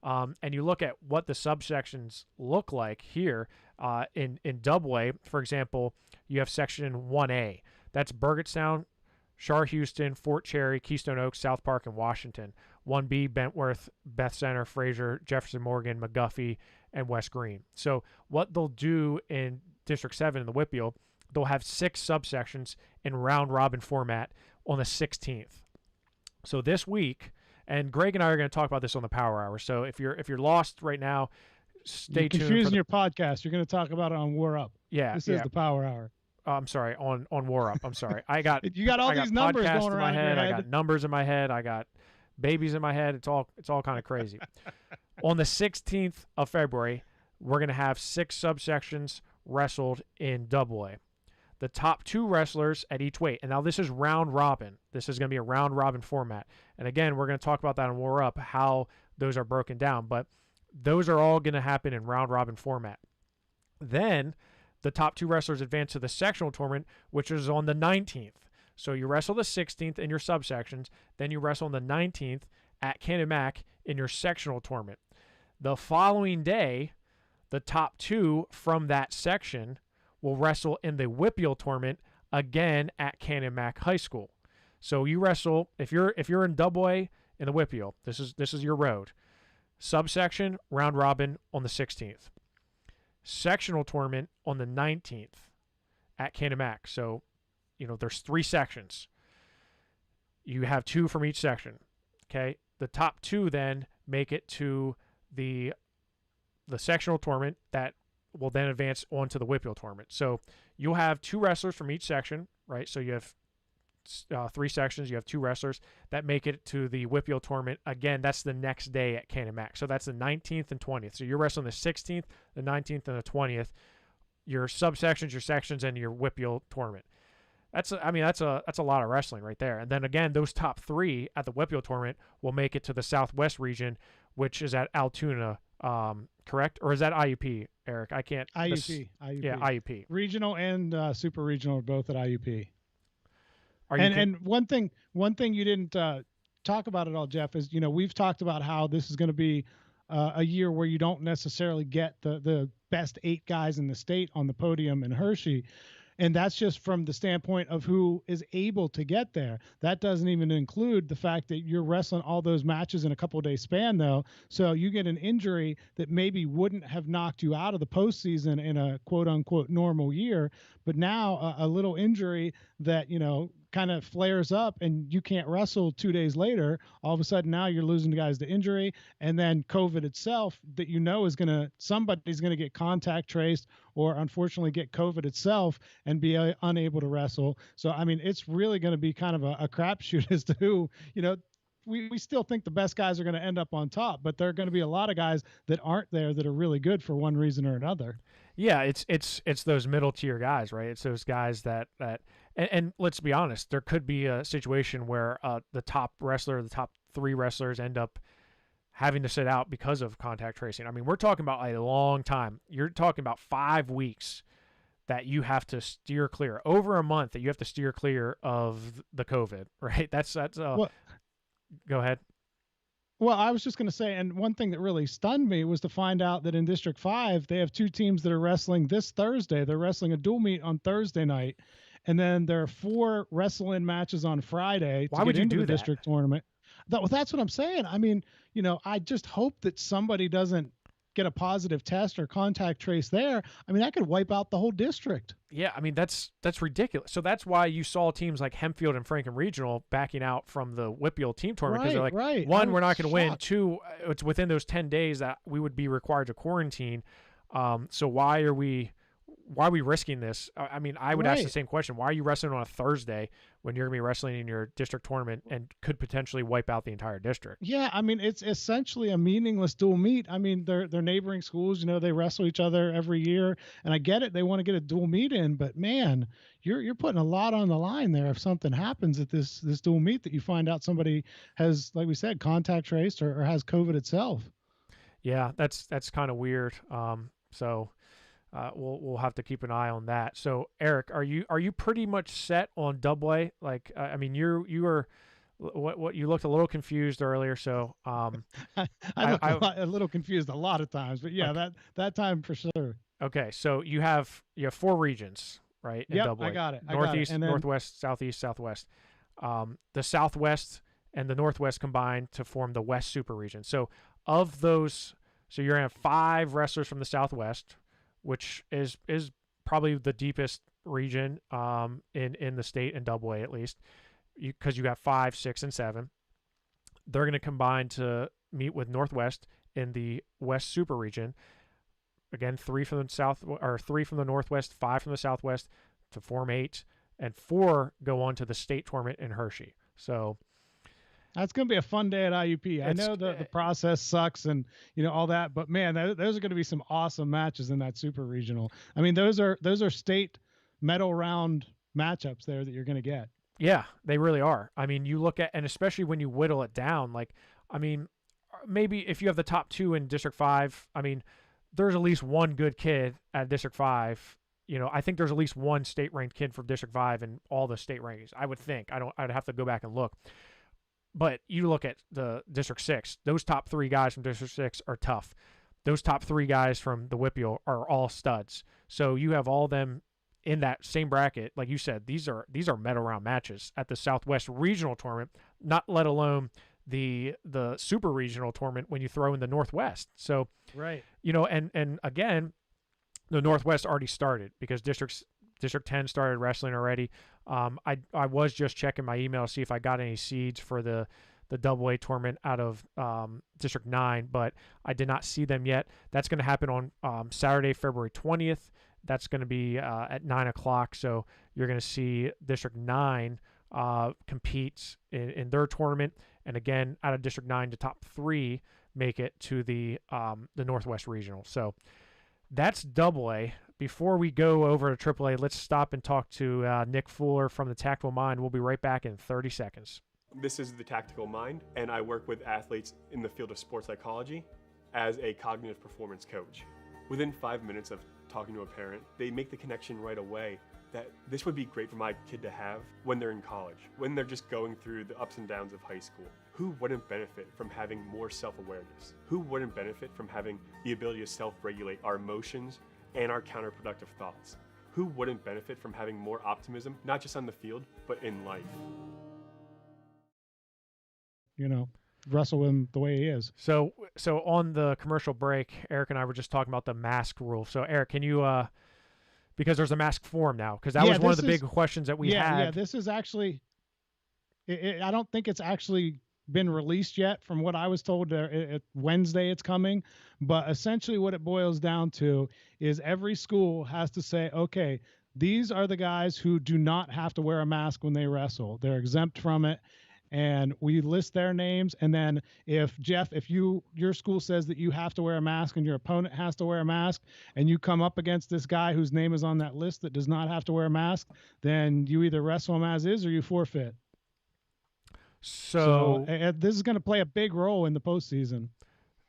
S1: And you look at what the subsections look like here in AA, for example, you have section 1A. That's Burgettstown, Shar Houston, Fort Cherry, Keystone Oaks, South Park, and Washington. 1B, Bentworth, Beth Center, Fraser, Jefferson Morgan, McGuffey, and West Green. So what they'll do in District 7 in the Whippeal, they'll have 6 subsections in round-robin format on the 16th. So this week, and Greg and I are going to talk about this on the Power Hour. So if you're lost right now, stay tuned.
S2: You're confusing your podcast. You're going to talk about it on War Up.
S1: Yeah,
S2: this is the Power Hour.
S1: I'm sorry, on War Up. I'm sorry. I got
S2: you got all these numbers going around
S1: in my head.
S2: Your head.
S1: I got numbers in my head. I got babies in my head. It's all kind of crazy. On the 16th of February, we're going to have 6 subsections wrestled in AA. The top 2 wrestlers at each weight. And now this is round robin. This is going to be a round robin format. And again, we're going to talk about that on War Up, how those are broken down. But those are all going to happen in round robin format. Then the top 2 wrestlers advance to the sectional tournament, which is on the 19th. So you wrestle the 16th in your subsections. Then you wrestle on the 19th at Cannon-Mac in your sectional tournament. The following day, the top 2 from that section will wrestle in the Whippeal tournament again at Cannon-Mac High School. So you wrestle, if you're in AA in the Whippeal, this is your road. Subsection round robin on the 16th. Sectional tournament on the 19th at Cannon-Mac. So, there's 3 sections. You have 2 from each section. Okay, the top 2 then make it to the sectional tournament that will then advance on to the Whippeal tournament. So you'll have 2 wrestlers from each section, right? So you have 3 sections. You have 2 wrestlers that make it to the Whippeal tournament. Again, that's the next day at Cannon-Mac. So that's the 19th and 20th. So you're wrestling the 16th, the 19th, and the 20th. Your subsections, your sections, and your Whippeal tournament. That's a lot of wrestling right there. And then again, those top 3 at the Whippeal tournament will make it to the Southwest region, which is at Altoona. Correct? Or is that IUP, Eric? I can't.
S2: IUP.
S1: Yeah, IUP.
S2: Regional and super regional are both at IUP.
S1: Are
S2: and one thing you didn't talk about at all, Jeff, is we've talked about how this is going to be a year where you don't necessarily get the best 8 guys in the state on the podium in Hershey. And that's just from the standpoint of who is able to get there. That doesn't even include the fact that you're wrestling all those matches in a couple of day span, though. So you get an injury that maybe wouldn't have knocked you out of the postseason in a quote unquote normal year. But now a little injury that, kind of flares up and you can't wrestle 2 days later, all of a sudden now you're losing guys to injury. And then COVID itself that somebody's going to get contact traced or unfortunately get COVID itself and be unable to wrestle. So, I mean, it's really going to be kind of a crapshoot as to who, we still think the best guys are going to end up on top, but there are going to be a lot of guys that aren't there that are really good for one reason or another.
S1: Yeah, it's those middle tier guys, right? It's those guys that and let's be honest, there could be a situation where the top 3 wrestlers end up having to sit out because of contact tracing. I mean, we're talking about a long time. You're talking about 5 weeks that you have to steer clear, over a month that you have to steer clear of the COVID, right? That's go ahead.
S2: Well, I was just going to say, and one thing that really stunned me was to find out that in District 5, they have 2 teams that are wrestling this Thursday. They're wrestling a dual meet on Thursday night, and then there are 4 wrestling matches on Friday
S1: Why would you do
S2: the
S1: that?
S2: district tournament. That's what I'm saying. I mean, I just hope that somebody doesn't get a positive test or contact trace there. I mean, that could wipe out the whole district.
S1: Yeah, I mean, that's ridiculous. So that's why you saw teams like Hempfield and Franklin Regional backing out from the Whitfield team tournament, because they're like,
S2: right.
S1: One, we're not going to win. 2, it's within those 10 days that we would be required to quarantine. So why are we risking this? I mean, I would ask the same question. Why are you wrestling on a Thursday when you're going to be wrestling in your district tournament and could potentially wipe out the entire district?
S2: Yeah, I mean, it's essentially a meaningless dual meet. I mean, they're neighboring schools, they wrestle each other every year, and I get it. They want to get a dual meet in, but man, you're putting a lot on the line there if something happens at this dual meet that you find out somebody has, like we said, contact traced or has COVID itself.
S1: Yeah, that's kind of weird. So we'll have to keep an eye on that. So Eric, are you pretty much set on AA? Like, I mean, you are. What you looked a little confused earlier, so
S2: I look a little confused a lot of times, but yeah, okay. that time for sure.
S1: Okay, so you have 4 regions, right?
S2: Yep, I got it.
S1: Northeast,
S2: and then,
S1: Northwest, Southeast, Southwest. The Southwest and the Northwest combine to form the West Super Region. So of those, so you're gonna have 5 wrestlers from the Southwest, which is probably the deepest region in the state in AA at least. Because you got 5, 6, and 7, they're going to combine to meet with Northwest in the West Super Region. Again, 3 from the South, or 3 from the Northwest, 5 from the Southwest to form 8, and 4 go on to the state tournament in Hershey. So
S2: that's going to be a fun day at IUP. I know the process sucks and all that, but man, those are going to be some awesome matches in that Super Regional. I mean, those are state medal round matchups there that you're going to get.
S1: Yeah, they really are. I mean, you look at, and especially when you whittle it down, like, I mean, maybe if you have the top 2 in District 5, I mean, there's at least one good kid at District 5. I think there's at least one state-ranked kid from District 5 in all the state rankings. I would think. I'd have to go back and look. But you look at the District 6, those top 3 guys from District 6 are tough. Those top 3 guys from the Whitfield are all studs. So you have all them in that same bracket. Like you said, these are medal round matches at the Southwest Regional Tournament, not let alone the Super Regional Tournament when you throw in the Northwest. So,
S2: right.
S1: And again, the Northwest already started because District 10 started wrestling already. I was just checking my email to see if I got any seeds for the AA tournament out of District 9, but I did not see them yet. That's going to happen on Saturday, February 20th. That's going to be at 9 o'clock. So you're going to see District 9 compete in their tournament. And again, out of District 9, the top 3 make it to the Northwest Regional. So that's AA. Before we go over to AAA, let's stop and talk to Nick Fuller from the Tactical Mind. We'll be right back in 30 seconds.
S3: This is the Tactical Mind, and I work with athletes in the field of sports psychology as a cognitive performance coach. Within 5 minutes of talking to a parent, they make the connection right away that this would be great for my kid to have when they're in college, when they're just going through the ups and downs of high school. Who wouldn't benefit from having more self-awareness? Who wouldn't benefit from having the ability to self-regulate our emotions and our counterproductive thoughts? Who wouldn't benefit from having more optimism, not just on the field, but in life?
S2: Wrestle him the way he is.
S1: So on the commercial break, Eric and I were just talking about the mask rule. So Eric, can you, because there's a mask form now, because that was one of the big questions that we had.
S2: Yeah, this is actually, I don't think it's actually been released yet. From what I was told, Wednesday it's coming. But essentially what it boils down to is every school has to say, okay, these are the guys who do not have to wear a mask when they wrestle. They're exempt from it. And we list their names. And then if your school says that you have to wear a mask and your opponent has to wear a mask, and you come up against this guy whose name is on that list that does not have to wear a mask, then you either wrestle him as is or you forfeit. So this is going to play a big role in the postseason.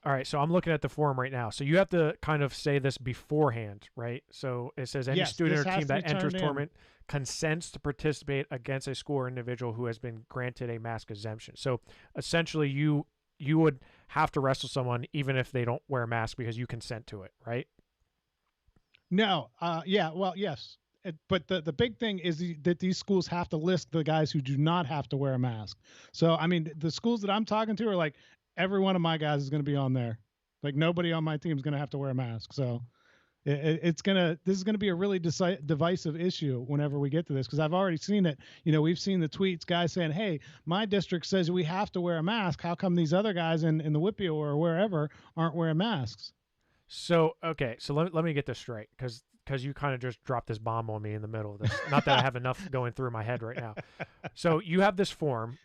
S1: All right, so I'm looking at the form right now. So you have to kind of say this beforehand, right? So it says any student or team that enters tournament consents to participate against a school or individual who has been granted a mask exemption. So essentially you would have to wrestle someone even if they don't wear a mask because you consent to it, right?
S2: No. Yes. But the big thing is that these schools have to list the guys who do not have to wear a mask. So, I mean, the schools that I'm talking to are like, every one of my guys is going to be on there. Like, nobody on my team is going to have to wear a mask. So this is going to be a really divisive issue whenever we get to this, because I've already seen it. We've seen the tweets, guys saying, hey, my district says we have to wear a mask. How come these other guys in the Whippy or wherever aren't wearing masks?
S1: So, okay. So let me get this straight, because you kind of just dropped this bomb on me in the middle of this. Not that I have enough going through my head right now. So you have this form,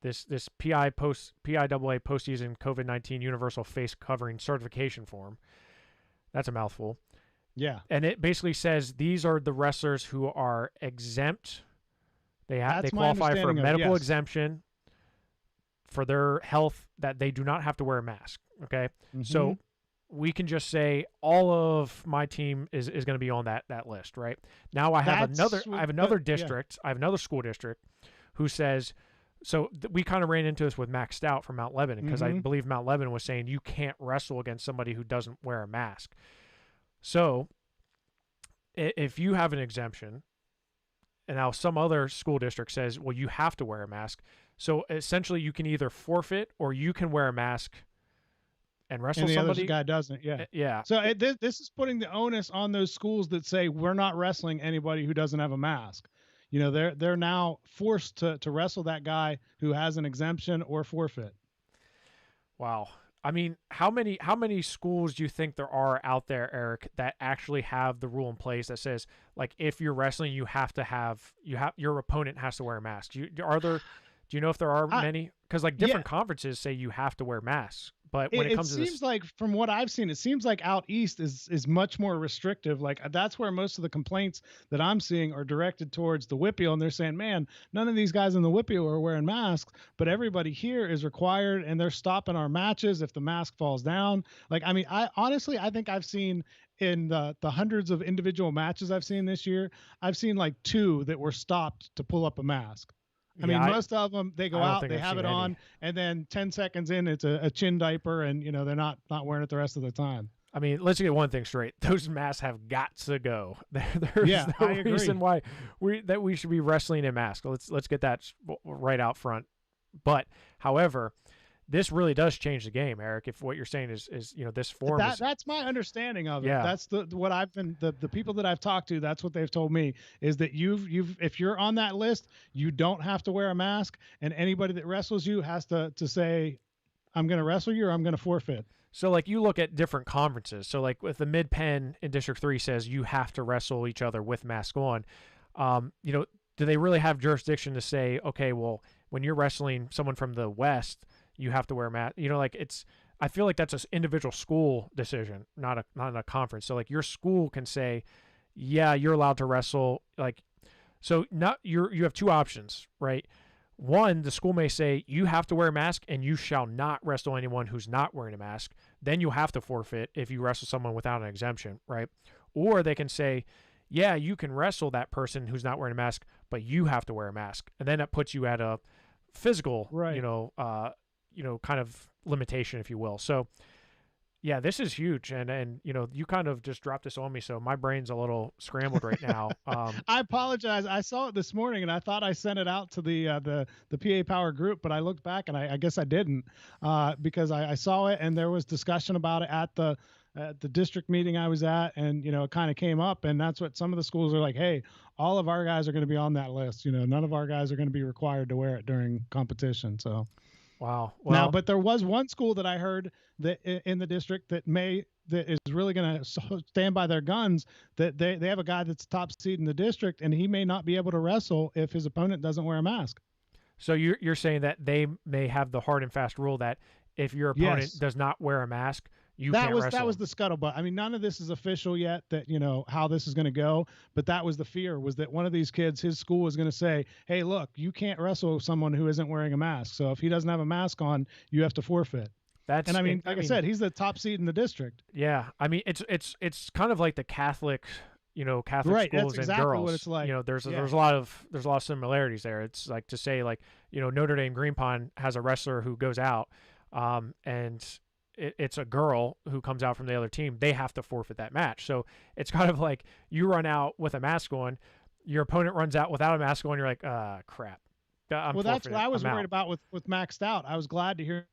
S1: this PIAA postseason COVID-19 universal face covering certification form. That's a mouthful.
S2: Yeah.
S1: And it basically says these are the wrestlers who are exempt. They qualify for a medical exemption for their health, that they do not have to wear a mask. Okay. Mm-hmm. So we can just say all of my team is going to be on that list, right? Now I have another district. I have another school district who says, so we kind of ran into this with Max Stout from Mount Lebanon, because I believe Mount Lebanon was saying you can't wrestle against somebody who doesn't wear a mask. So if you have an exemption, and now some other school district says, well, you have to wear a mask. So essentially you can either forfeit or you can wear a mask and wrestle somebody.
S2: And the other guy doesn't, yeah.
S1: Yeah.
S2: So this is putting the onus on those schools that say we're not wrestling anybody who doesn't have a mask. They're now forced to wrestle that guy who has an exemption or forfeit.
S1: Wow. I mean, how many schools do you think there are out there, Eric, that actually have the rule in place that says, like, if you're wrestling, your opponent has to wear a mask? Do you know if there are many? Because like different conferences say you have to wear masks. But when it comes to this, it seems
S2: like, from what I've seen, it seems like out east is much more restrictive. Like, that's where most of the complaints that I'm seeing are directed towards the WPIAL, and they're saying, man, none of these guys in the WPIAL are wearing masks, but everybody here is required, and they're stopping our matches if the mask falls down. Like, I mean, I think I've seen in the hundreds of individual matches I've seen this year, I've seen like 2 that were stopped to pull up a mask. I mean, most of them, they go out, they have it on, and then 10 seconds in, it's a chin diaper, and, they're not wearing it the rest of the time.
S1: I mean, let's get one thing straight. Those masks have got to go. There's no reason why we should be wrestling in masks. Let's get that right out front. But, however, this really does change the game, Eric. If what you're saying is this form
S2: that's my understanding of it. Yeah. That's what I've been the people that I've talked to, that's what they've told me, is that if you're on that list, you don't have to wear a mask, and anybody that wrestles you has to say, I'm going to wrestle you or I'm going to forfeit.
S1: So like you look at different conferences. So like with the Mid-Penn in District 3 says you have to wrestle each other with mask on. Do they really have jurisdiction to say, okay, well, when you're wrestling someone from the West, you have to wear a mask? I feel like that's an individual school decision, not a conference. So like your school can say, yeah, you're allowed to wrestle. Like, so you have 2 options, right? One, the school may say you have to wear a mask and you shall not wrestle anyone who's not wearing a mask. Then you have to forfeit if you wrestle someone without an exemption, right? Or they can say, yeah, you can wrestle that person who's not wearing a mask, but you have to wear a mask. And then that puts you at a physical,
S2: Right.
S1: kind of limitation, if you will. So yeah, this is huge, and you kind of just dropped this on me, so my brain's a little scrambled right now.
S2: I apologize. I saw it this morning, and I thought I sent it out to the PA Power group, but I looked back, and I guess I didn't, because I saw it, and there was discussion about it at the district meeting I was at, and it kind of came up, and that's what some of the schools are like. Hey, all of our guys are going to be on that list. None of our guys are going to be required to wear it during competition. So.
S1: Wow.
S2: Well, now, but there was one school that I heard that in the district that is really going to stand by their guns, that they have a guy that's top seed in the district, and he may not be able to wrestle if his opponent doesn't wear a mask.
S1: So you're saying that they may have the hard and fast rule that if your opponent does not wear a mask, can't wrestle.
S2: That was the scuttlebutt. I mean, none of this is official yet that, how this is going to go, but that was the fear, was that one of these kids, his school was going to say, hey, look, you can't wrestle someone who isn't wearing a mask. So if he doesn't have a mask on, you have to forfeit. I said, he's the top seed in the district.
S1: Yeah. I mean, it's kind of like the Catholic, Catholic
S2: right,
S1: schools
S2: that's exactly
S1: and girls.
S2: What it's like.
S1: There's a lot of similarities there. It's like to say, like, Notre Dame Green Pond has a wrestler who goes out, and it's a girl who comes out from the other team. They have to forfeit that match. So it's kind of like you run out with a mask on, your opponent runs out without a mask on. You're like, crap. That's what
S2: I was worried about with maxed out. I was glad to hear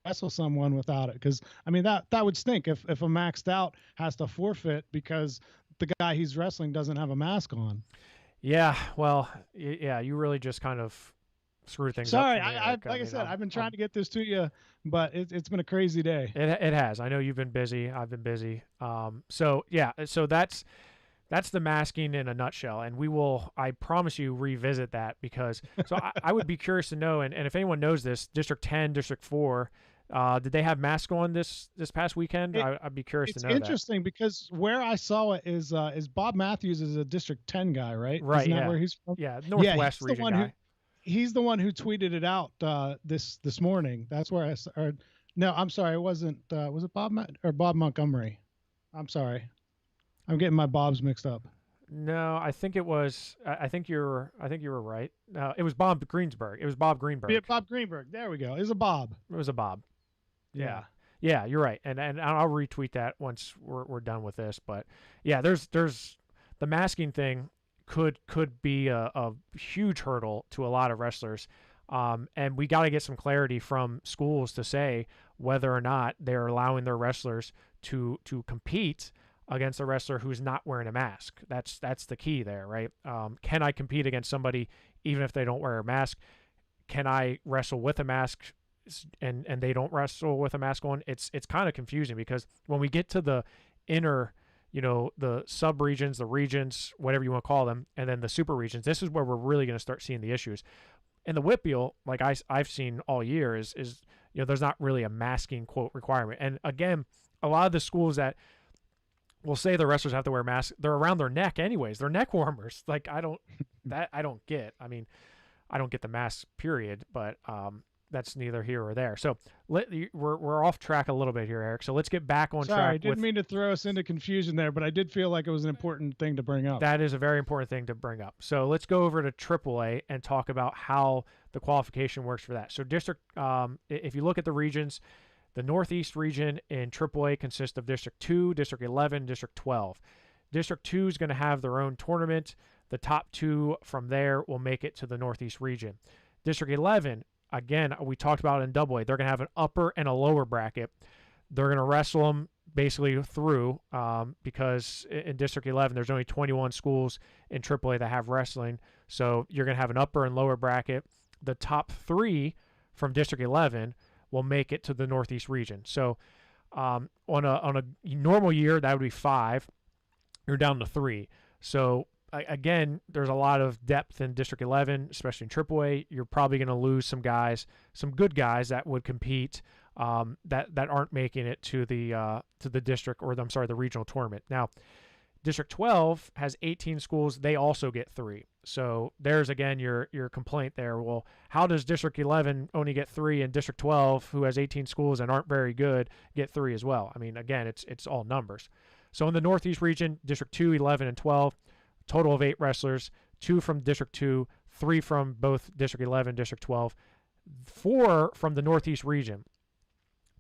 S2: wrestle someone without it, because I mean that would stink if a maxed out has to forfeit because the guy he's wrestling doesn't have a mask on.
S1: Yeah, well, yeah, you really just kind of screw things up.
S2: Sorry, like I said, I've been trying to get this to you, but it's been a crazy day.
S1: It has. I know you've been busy. I've been busy. So that's the masking in a nutshell, and we will, I promise you, revisit that, because I would be curious to know, and if anyone knows this, District 10, District 4, did they have masks on this past weekend? I'd be curious to know.
S2: It's interesting because where I saw it is Bob Matthews is a District 10 guy, right?
S1: Right.
S2: Isn't that
S1: yeah.
S2: where he's from?
S1: Yeah. Northwest region guy.
S2: He's the one who tweeted it out this morning. That's where no, I'm sorry, it wasn't. Was it Bob Montgomery? I'm sorry, I'm getting my Bobs mixed up.
S1: No, I think it was. I think you were right. It was Bob Greensburg. It was Bob Greenberg.
S2: Yeah, Bob Greenberg. There we go. It was a Bob.
S1: It was a Bob. Yeah. Yeah, you're right. And I'll retweet that once we're done with this. But yeah, there's the masking thing could be a huge hurdle to a lot of wrestlers. And we got to get some clarity from schools to say whether or not they're allowing their wrestlers to compete against a wrestler who's not wearing a mask. That's the key there, right? Can I compete against somebody even if they don't wear a mask? Can I wrestle with a mask and they don't wrestle with a mask on? It's kind of confusing, because when we get to the inner, the sub-regions, the regions, whatever you want to call them, and then the super regions, this is where we're really going to start seeing the issues. In the WPIAL, like I've seen all year, is there's not really a masking quote requirement. And again, a lot of the schools that will say the wrestlers have to wear masks, they're around their neck anyways. They're neck warmers. Like I don't get. I mean, I don't get the mask period, but that's neither here or there. So we're off track a little bit here, Eric. So let's get back on track.
S2: Sorry, I didn't mean to throw us into confusion there, but I did feel like it was an important thing to bring up.
S1: That is a very important thing to bring up. So let's go over to AAA and talk about how the qualification works for that. So district, if you look at the regions, the Northeast region in AAA consists of District 2, District 11, District 12. District 2 is going to have their own tournament. The top two from there will make it to the Northeast region. District 11, again, we talked about it in AA. They're going to have an upper and a lower bracket. They're going to wrestle them basically through because in District 11, there's only 21 schools in AAA that have wrestling. So you're going to have an upper and lower bracket. The top three from District 11 will make it to the Northeast region. So on a normal year, that would be 5. You're down to 3. So again, there's a lot of depth in District 11, especially in AAA. You're probably going to lose some guys, some good guys that would compete that aren't making it to the district, or the regional tournament. Now, District 12 has 18 schools. They also get 3. So there's, again, your complaint there. Well, how does District 11 only get 3 and District 12, who has 18 schools and aren't very good, get 3 as well? I mean, again, it's all numbers. So in the Northeast region, District 2, 11, and 12, total of 8 wrestlers. 2 from District 2, 3 from both District 11, District 12, 4 from the Northeast region.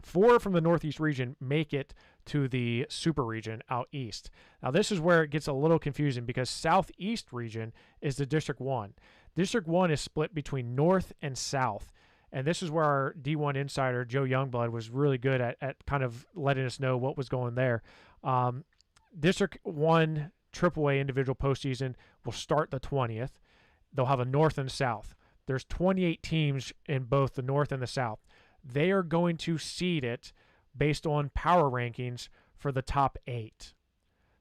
S1: 4 from the Northeast region make it to the super region out east. Now, this is where it gets a little confusing because Southeast region is the District 1. District 1 is split between North and South. And this is where our D1 insider, Joe Youngblood, was really good at kind of letting us know what was going there. District 1 AAA individual postseason will start the 20th. They'll have a North and South. There's 28 teams in both the North and the South. They are going to seed it based on power rankings for the top 8.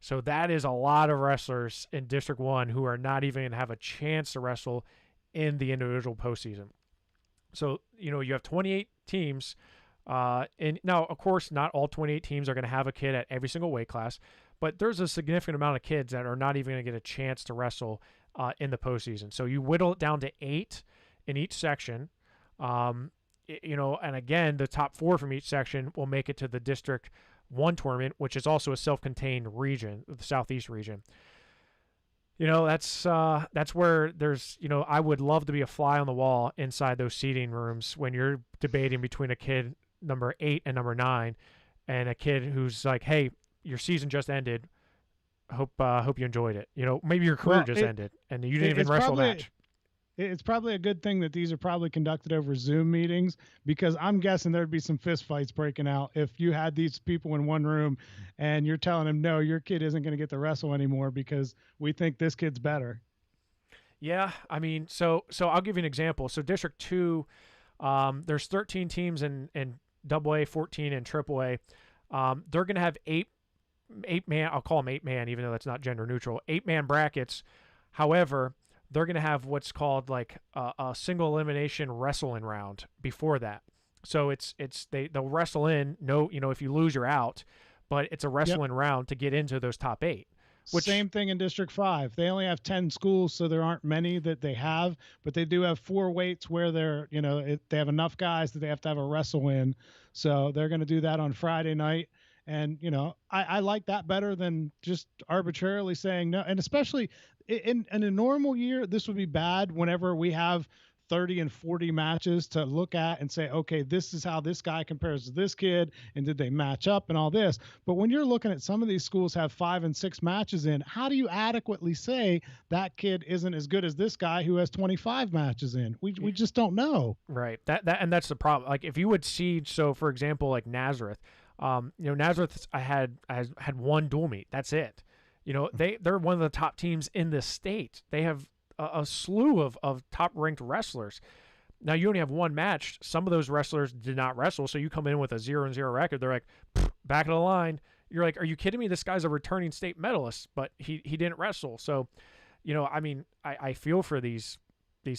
S1: So that is a lot of wrestlers in District 1 who are not even going to have a chance to wrestle in the individual postseason. So, you have 28 teams. And now, of course, not all 28 teams are going to have a kid at every single weight class, but there's a significant amount of kids that are not even going to get a chance to wrestle in the postseason. So you whittle it down to 8 in each section. And again, the top 4 from each section will make it to the District 1 tournament, which is also a self-contained region, the Southeast region. That's where there's, I would love to be a fly on the wall inside those seating rooms when you're debating between a kid number 8 and number 9 and a kid who's like, hey, your season just ended. Hope you enjoyed it. Maybe your career just ended and you didn't even wrestle a match.
S2: It's probably a good thing that these are probably conducted over Zoom meetings, because I'm guessing there'd be some fist fights breaking out if you had these people in one room and you're telling them, no, your kid isn't going to get to wrestle anymore because we think this kid's better.
S1: Yeah, I mean, so I'll give you an example. So District 2, there's 13 teams in AA, 14 in AAA. They're going to have 8-man, I'll call them 8-man, even though that's not gender neutral, 8-man brackets. However, they're going to have what's called like a single elimination wrestling round before that. So they'll wrestle in, if you lose, you're out, but it's a wrestling round to get into those top 8.
S2: Same thing in District 5. They only have 10 schools, so there aren't many that they have, but they do have 4 weights where they have enough guys that they have to have a wrestle in. So they're going to do that on Friday night. And, I like that better than just arbitrarily saying no. And especially in a normal year, this would be bad whenever we have 30 and 40 matches to look at and say, okay, this is how this guy compares to this kid, and did they match up and all this. But when you're looking at some of these schools have 5 and 6 matches in, how do you adequately say that kid isn't as good as this guy who has 25 matches in? We just don't know.
S1: Right. And that's the problem. Like if you would seed, so for example, like Nazareth, Nazareth, I had one dual meet. That's it. They're one of the top teams in this state. They have a slew of top-ranked wrestlers. Now, you only have one match. Some of those wrestlers did not wrestle, so you come in with a 0-0 record. They're like, back of the line. You're like, are you kidding me? This guy's a returning state medalist, but he didn't wrestle. So, I feel for these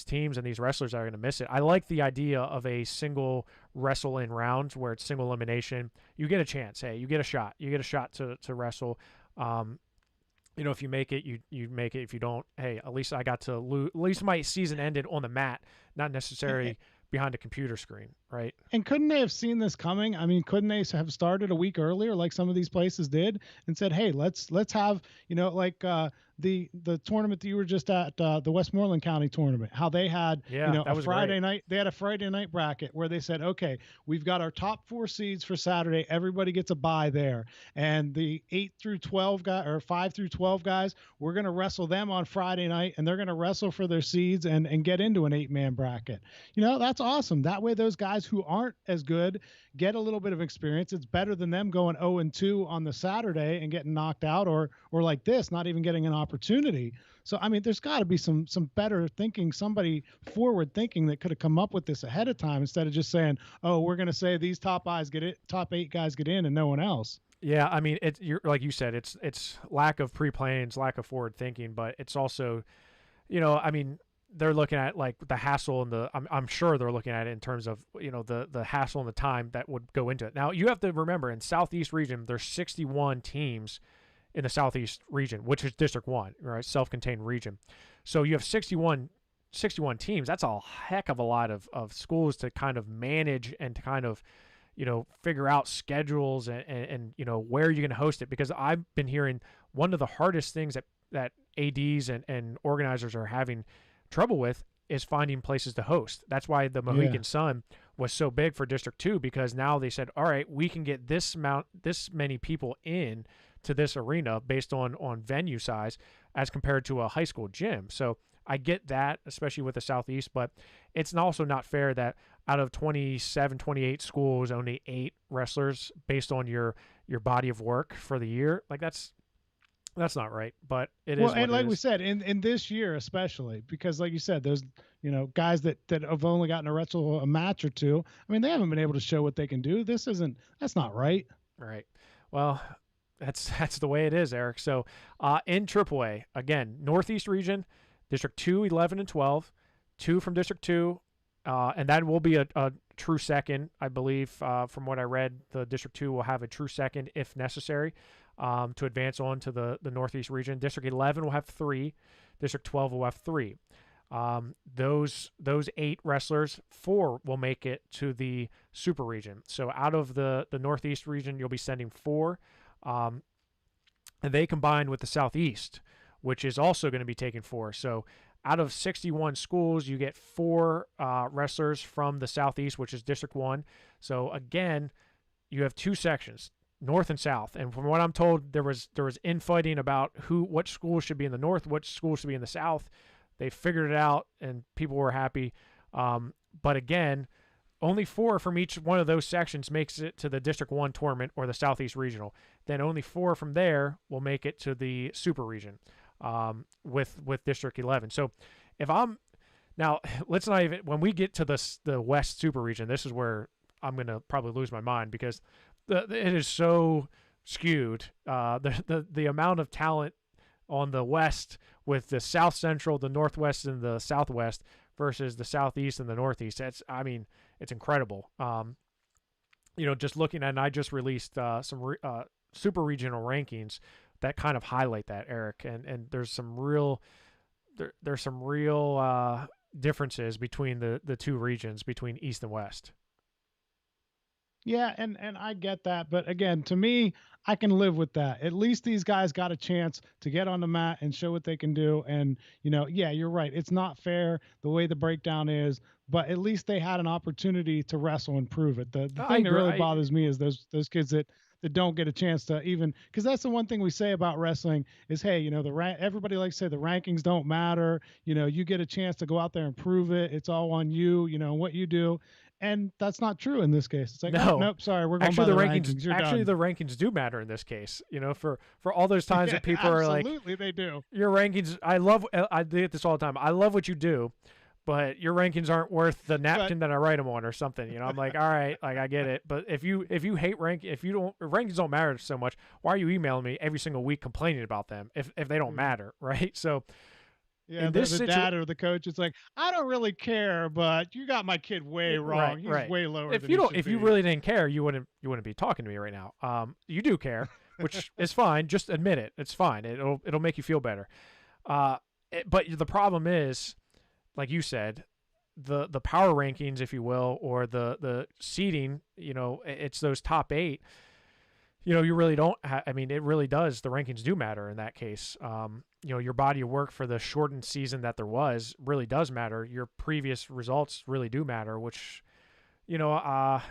S1: teams and these wrestlers that are going to miss it. I like the idea of a single wrestle-in round where it's single elimination. You get a chance. Hey, you get a shot. You get a shot to wrestle. If you make it, you make it. If you don't, hey, at least I got to lose. At least my season ended on the mat, not necessarily behind a computer screen, right? And
S2: couldn't they have seen this coming? I mean, couldn't they have started a week earlier, like some of these places did, and said, hey, let's have, the tournament that you were just at, the Westmoreland County tournament, how they had, a Friday night, they had a Friday night bracket where they said, okay, we've got our top 4 seeds for Saturday. Everybody gets a bye there. And the 8 through 12 guys or 5 through 12 guys, we're going to wrestle them on Friday night, and they're going to wrestle for their seeds and get into an 8-man bracket. That's awesome. That way, those guys who aren't as good get a little bit of experience. It's better than them going 0-2 on the Saturday and getting knocked out, or like this, not even getting an opportunity. So, I mean, there's got to be some better thinking, somebody forward thinking that could have come up with this ahead of time instead of just saying, oh, we're going to say these top 8 guys get in and no one else.
S1: Yeah, I mean, you're like you said, it's lack of pre-planning, lack of forward thinking, but it's also, they're looking at like the hassle and I'm sure they're looking at it in terms of, the hassle and the time that would go into it. Now, you have to remember, in Southeast region, there's 61 teams in the Southeast region, which is District 1, right? Self-contained region. So you have 61 teams. That's a heck of a lot of schools to kind of manage and to kind of, figure out schedules and where you're going to host it. Because I've been hearing one of the hardest things that ADs and organizers are having trouble with is finding places to host. That's why the Mohegan Sun was so big for District 2, because now they said, all right, we can get this many people in to this arena based on venue size as compared to a high school gym. So I get that, especially with the Southeast, but it's also not fair that out of 27, 28 schools, only 8 wrestlers based on your body of work for the year. Like that's not right, but it is. Well,
S2: and like we said, in this year especially, because like you said, those guys that have only gotten to wrestle a match or two. I mean, they haven't been able to show what they can do. That's not right.
S1: Right. Well, that's the way it is, Eric. So in AAA, again, Northeast region, District 2, 11 and 12, 2 from District 2, and that will be a true second, I believe. From what I read, the District 2 will have a true second if necessary to advance on to the Northeast region. District 11 will have 3. District 12 will have 3. Those 8 wrestlers, 4 will make it to the Super region. So out of the Northeast region, you'll be sending 4. And they combine with the Southeast, which is also going to be taking 4. So out of 61 schools, you get 4 wrestlers from the Southeast, which is District 1. So again, you have 2 sections, North and South. And from what I'm told, there was infighting about what schools should be in the North, what schools should be in the South. They figured it out, and people were happy. But again, only 4 from each one of those sections makes it to the District 1 tournament or the Southeast Regional. Then only 4 from there will make it to the Super region with District 11. So if I'm now, let's not even, when we get to the West Super region, this is where I'm going to probably lose my mind, because it is so skewed. The amount of talent on the West with the South Central, the Northwest, and the Southwest versus the Southeast and the Northeast. It's incredible. Just looking at, and I just released some super regional rankings that kind of highlight that, Eric. And there's some real differences between the 2 regions, between East and West.
S2: Yeah, and I get that, but again, to me, I can live with that. At least these guys got a chance to get on the mat and show what they can do. And yeah, you're right. It's not fair the way the breakdown is, but at least they had an opportunity to wrestle and prove it. The thing that really bothers me is those kids that don't get a chance to even, because that's the one thing we say about wrestling is, hey, everybody likes to say the rankings don't matter. You get a chance to go out there and prove it. It's all on you, what you do. And that's not true in this case. It's like,
S1: no.
S2: Oh, nope, sorry, we're going by the rankings. You're
S1: actually,
S2: done.
S1: the rankings do matter in this case. For all those times that people are like,
S2: absolutely, they do.
S1: Your rankings, I get this all the time. I love what you do, but your rankings aren't worth the napkin that I write them on or something. I'm like, all right, like I get it. But if you hate rankings don't matter so much, why are you emailing me every single week complaining about them if they don't matter, right? So.
S2: Yeah, the dad or the coach, it's like, I don't really care, but you got my kid way wrong. He's way lower. If
S1: you really didn't care, you wouldn't be talking to me right now. You do care, which is fine. Just admit it. It's fine. It'll make you feel better. But the problem is, like you said, the power rankings, if you will, or the seeding. It's those top 8. You really don't. It really does. The rankings do matter in that case. Your body of work for the shortened season that there was really does matter. Your previous results really do matter, which, I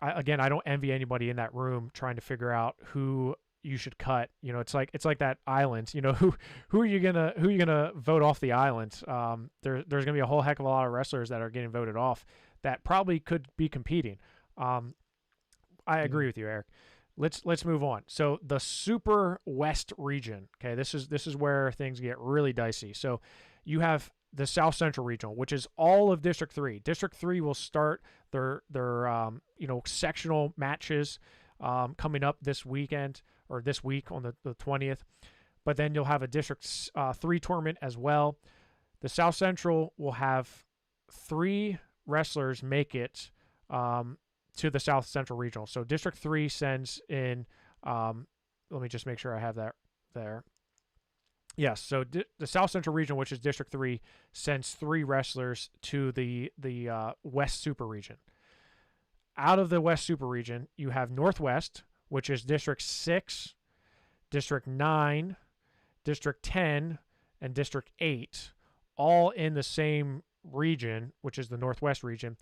S1: don't envy anybody in that room trying to figure out who you should cut. It's like that island. Who are you gonna vote off the island? There's gonna be a whole heck of a lot of wrestlers that are getting voted off that probably could be competing. I agree with you, Eric. Let's move on. So the Super West region. Okay, this is where things get really dicey. So you have the South Central Regional, which is all of District 3. District 3 will start their sectional matches coming up this weekend or this week on the 20th. But then you'll have a District 3 tournament as well. The South Central will have 3 wrestlers make it to the South Central Regional. So District 3 sends in, let me just make sure I have that there. Yes, so the South Central Regional, which is District 3, sends 3 wrestlers to the West Super Region. Out of the West Super Region, you have Northwest, which is District 6, District 9, District 10, and District 8, all in the same region, which is the Northwest region,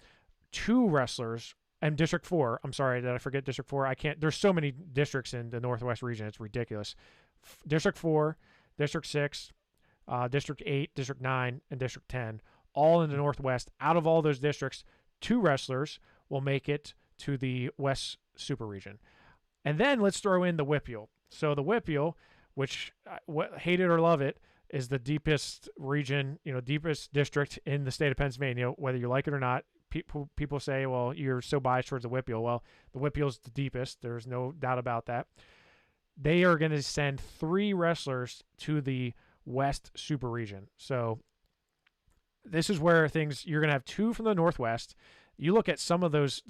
S1: 2 wrestlers, and District 4, I'm sorry, did I forget District 4? I can't, there's so many districts in the Northwest region, it's ridiculous. District 4, District 6, District 8, District 9, and District 10, all in the Northwest. Out of all those districts, 2 wrestlers will make it to the West Super Region. And then let's throw in the WPIAL. So the WPIAL, which, hate it or love it, is the deepest region, deepest district in the state of Pennsylvania, whether you like it or not. People say, well, you're so biased towards the WPIAL. Well, the WPIAL is the deepest. There's no doubt about that. They are going to send 3 wrestlers to the West Super Region. So this is where you're going to have 2 from the Northwest. You look at some of those,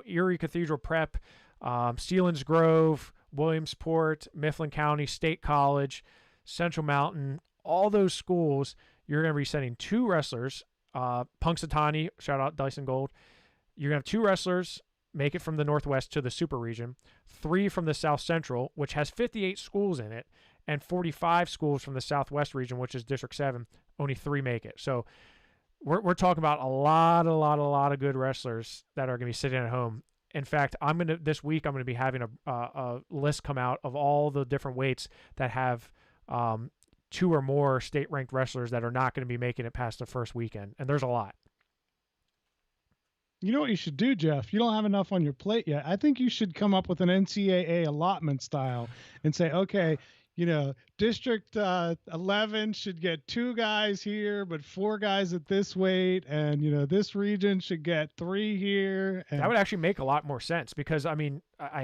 S1: Erie Cathedral Prep, Steelands Grove, Williamsport, Mifflin County, State College, Central Mountain, all those schools, you're going to be sending 2 wrestlers. Punxsutawney, shout out Dyson Gold. You're going to have 2 wrestlers make it from the Northwest to the Super Region, 3 from the South Central, which has 58 schools in it, and 45 schools from the Southwest Region, which is District 7. Only 3 make it. So we're talking about a lot of good wrestlers that are going to be sitting at home. In fact, this week I'm going to be having a list come out of all the different weights that have 2 or more state-ranked wrestlers that are not going to be making it past the first weekend, and there's a lot.
S2: You know what you should do, Jeff? You don't have enough on your plate yet. I think you should come up with an NCAA allotment style and say, okay, District 11 should get 2 guys here, but 4 guys at this weight, and this region should get 3 here. And
S1: that would actually make a lot more sense because I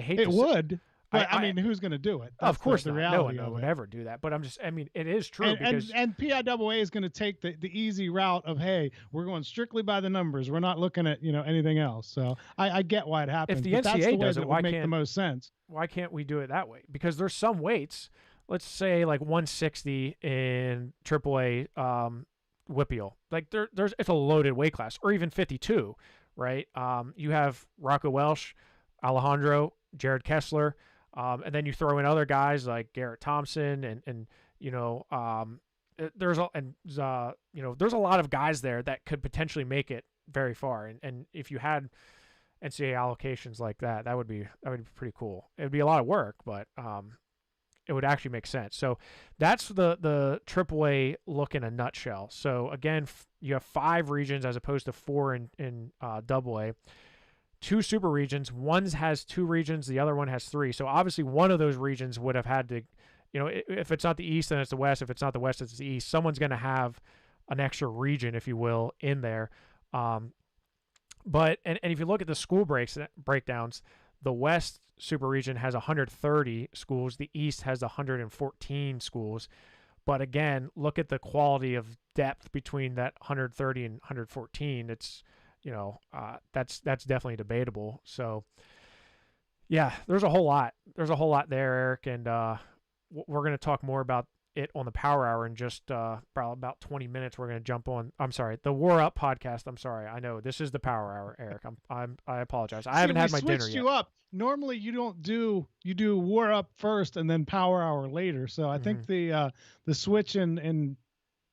S1: hate
S2: it would. But who's going to do it?
S1: That's of course,
S2: the
S1: reality. No one
S2: of
S1: would
S2: it.
S1: ever do that. But it is true because
S2: and PIAA is going to take the easy route of, hey, we're going strictly by the numbers. We're not looking at anything else. So I get why it happens.
S1: If the
S2: NCAA
S1: NCAA does it,
S2: why make the most sense?
S1: Why can't we do it that way? Because there's some weights. Let's say like 160 in AAA WPIAL. Like it's a loaded weight class, or even 52, right? You have Rocco Welsh, Alejandro, Jared Kessler. And then you throw in other guys like Garrett Thompson and there's a lot of guys there that could potentially make it very far. And if you had NCAA allocations like that, that would be pretty cool. It would be a lot of work, but it would actually make sense. So that's the AAA look in a nutshell. So again, you have 5 regions as opposed to 4 in AA. 2 super regions. One has 2 regions, the other one has 3. So obviously one of those regions would have had to, if it's not the East, then it's the West. If it's not the West, it's the East. Someone's going to have an extra region, if you will, in there. But if you look at the school breakdowns, the West super region has 130 schools. The East has 114 schools. But again, look at the quality of depth between that 130 and 114. It's that's definitely debatable. So yeah, there's a whole lot there, Eric. And we're going to talk more about it on the Power Hour in just about 20 minutes. We're going to jump on. I'm sorry, the War Up podcast. I'm sorry. I know this is the Power Hour, Eric. I apologize. I haven't had my dinner yet.
S2: You up. Normally you do War Up first and then Power Hour later. So I think the switch in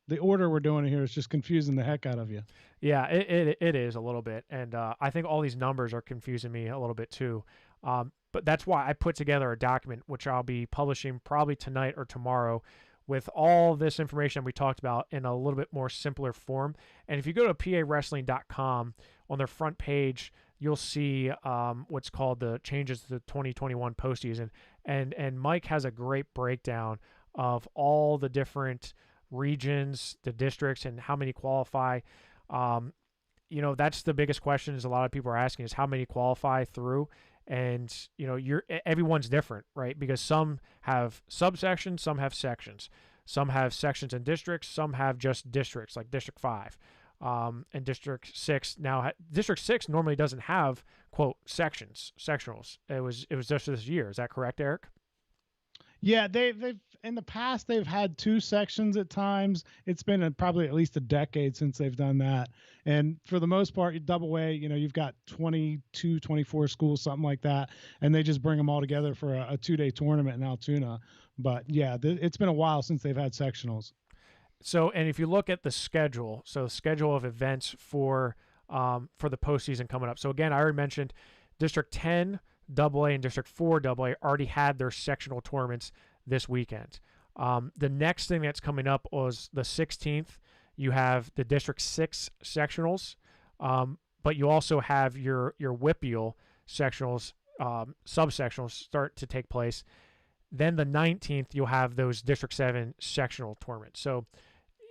S2: the order we're doing it here is just confusing the heck out of you.
S1: Yeah, it is a little bit. And I think all these numbers are confusing me a little bit too. But that's why I put together a document, which I'll be publishing probably tonight or tomorrow, with all this information we talked about in a little bit more simpler form. And if you go to PAWrestling.com, on their front page, you'll see what's called the changes to the 2021 postseason. And Mike has a great breakdown of all the different regions, the districts, and how many qualify. That's the biggest question is a lot of people are asking is how many qualify through. And, everyone's different, right? Because some have subsections, some have sections. Some have sections and districts, some have just districts, like District 5. And District 6 District 6 normally doesn't have, quote, sectionals. It was just this year. Is that correct, Eric?
S2: Yeah, they've in the past they've had 2 sections at times. It's been probably at least a decade since they've done that. And for the most part, double A, you've got 22, 24 schools, something like that, and they just bring them all together for a 2-day tournament in Altoona. But yeah, it's been a while since they've had sectionals.
S1: So, and if you look at the schedule, so schedule of events for the postseason coming up. So again, I already mentioned District 10 AA and District 4 AA already had their sectional tournaments this weekend. The next thing that's coming up was the 16th. You have the District 6 sectionals, but you also have your WIPIAL sectionals, subsectionals start to take place. Then the 19th, you'll have those District 7 sectional tournaments. So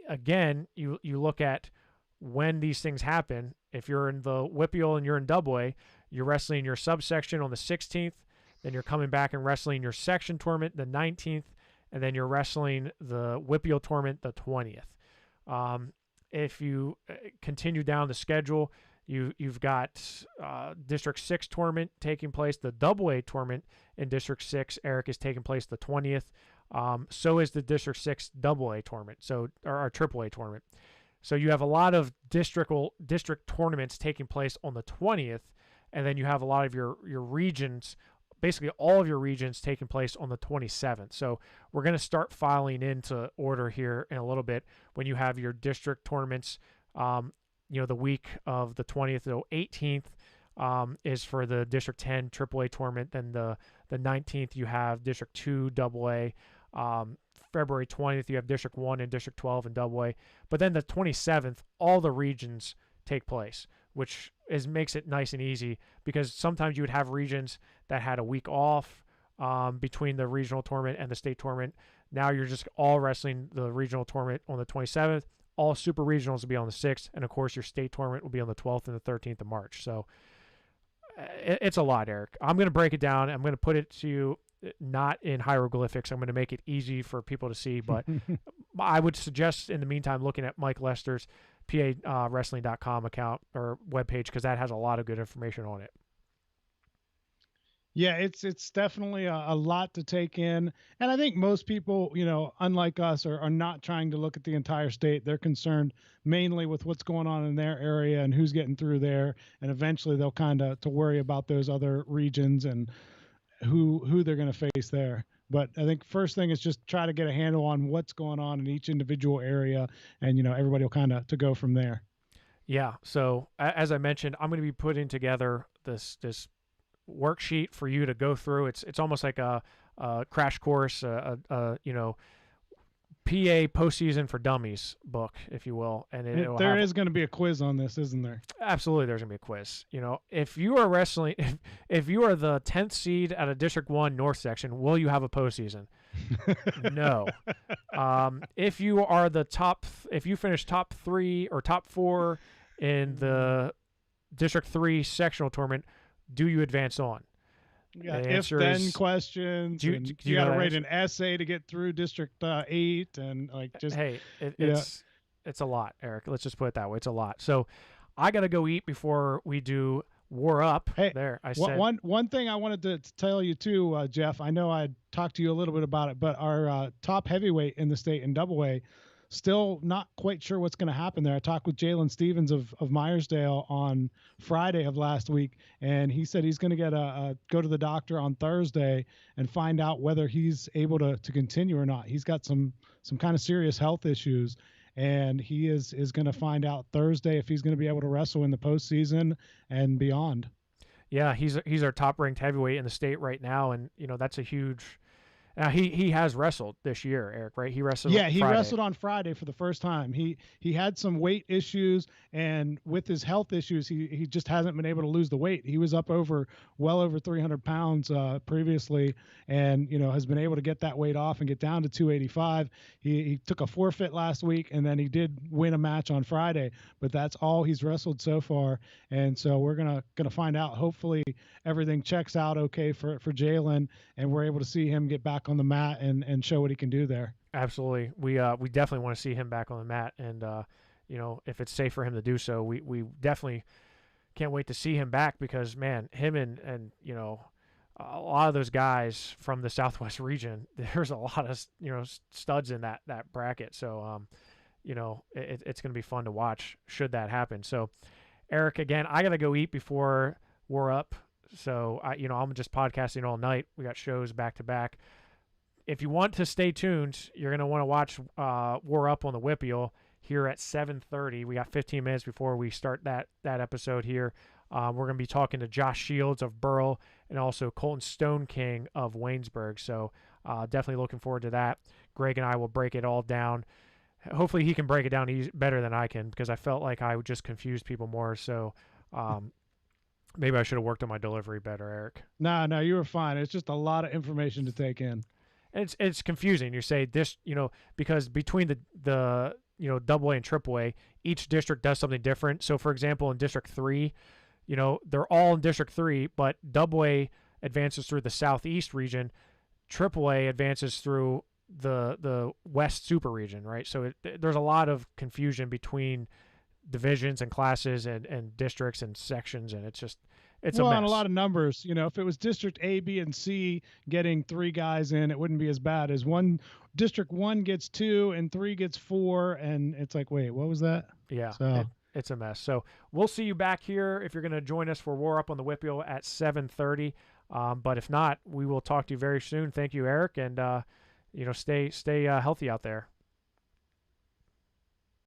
S1: again, you look at when these things happen. If you're in the WIPIAL and you're in AA, you're wrestling your subsection on the 16th, then you're coming back and wrestling your section tournament the 19th, and then you're wrestling the WIPIAL tournament the 20th. If you continue down the schedule, you've got District 6 tournament taking place. The AA tournament in District 6, Eric, is taking place the 20th. So is the District 6 AA tournament, or our AAA tournament. So you have a lot of district tournaments taking place on the 20th, and then you have a lot of your regions, basically all of your regions, taking place on the 27th. So we're going to start filing into order here in a little bit when you have your district tournaments. The week of the 20th, so 18th is for the District 10 AAA tournament. Then the 19th, you have District 2 AA. February 20th, you have District 1 and District 12 and AA. But then the 27th, all the regions take place, which makes it nice and easy, because sometimes you would have regions that had a week off between the regional tournament and the state tournament. Now you're just all wrestling the regional tournament on the 27th. All super regionals will be on the 6th. And, of course, your state tournament will be on the 12th and the 13th of March. So it's a lot, Eric. I'm going to break it down. I'm going to put it to you not in hieroglyphics. I'm going to make it easy for people to see. But I would suggest, in the meantime, looking at Mike Lester's PAWrestling.com account or webpage, because that has a lot of good information on it.
S2: Yeah, it's definitely a lot to take in. And I think most people, unlike us, are not trying to look at the entire state. They're concerned mainly with what's going on in their area and who's getting through there. And eventually they'll kind of to worry about those other regions and who they're going to face there. But I think first thing is just try to get a handle on what's going on in each individual area, and everybody will kind of to go from there.
S1: Yeah. So as I mentioned, I'm going to be putting together this worksheet for you to go through. It's almost like a crash course, PA postseason for dummies book, if you will. And there
S2: is going to be a quiz on this, isn't there?
S1: Absolutely, there's going to be a quiz. If you are wrestling, if you are the 10th seed at a District 1 North section, will you have a postseason? No. If you are if you finish top 3 or top 4 in the District 3 sectional tournament, do you advance on?
S2: Yeah, if-then questions. You got to write an essay to get through District 8, and
S1: it's a lot, Eric. Let's just put it that way. It's a lot. So I got to go eat before we do War Up.
S2: Hey,
S1: I said
S2: one thing I wanted to tell you too, Jeff. I know I talked to you a little bit about it, but our top heavyweight in the state in AA, still not quite sure what's going to happen there. I talked with Jalen Stevens of Myersdale on Friday of last week, and he said he's going to get go to the doctor on Thursday and find out whether he's able to continue or not. He's got some kind of serious health issues, and he is going to find out Thursday if he's going to be able to wrestle in the postseason and beyond.
S1: Yeah, he's our top ranked heavyweight in the state right now, and that's a huge. Now he has wrestled this year, Eric, right? He wrestled.
S2: Yeah, he wrestled on Friday for the first time. He had some weight issues, and with his health issues, he just hasn't been able to lose the weight. He was up well over 300 pounds previously, and has been able to get that weight off and get down to 285. He took a forfeit last week, and then he did win a match on Friday, but that's all he's wrestled so far. And so we're gonna find out. Hopefully everything checks out okay for Jalen, and we're able to see him get back on the mat and show what he can do there.
S1: Absolutely. We definitely want to see him back on the mat, and if it's safe for him to do so, we definitely can't wait to see him back, because man, him and a lot of those guys from the Southwest region, there's a lot of studs in that bracket. So it's going to be fun to watch should that happen. So Eric, again, I got to go eat before we're up. So I'm just podcasting all night. We got shows back to back. if you want to stay tuned, you're going to want to watch War Up on the Whippeal here at 7:30. We got 15 minutes before we start that episode here. We're going to be talking to Josh Shields of Burl and also Colton Stone King of Waynesburg. So definitely looking forward to that. Greg and I will break it all down. Hopefully he can break it down better than I can, because I felt like I would just confuse people more. So maybe I should have worked on my delivery better, Eric.
S2: No, you were fine. It's just a lot of information to take in.
S1: And it's confusing. You say this, because between the double A and triple A, each district does something different. So for example, in District 3, they're all in District 3, but double A advances through the Southeast region, triple A advances through the West Super region, right? So there's a lot of confusion between divisions and classes and districts and sections, and it's a mess.
S2: And a lot of numbers. If it was District A, B, and C getting 3 guys in, it wouldn't be as bad as District 1 gets 2 and 3 gets 4, and it's like, wait, what was that?
S1: Yeah.
S2: So
S1: it's a mess. So we'll see you back here if you're going to join us for War Up on the Whippeal at 7:30. But if not, we will talk to you very soon. Thank you, Eric, and stay healthy out there.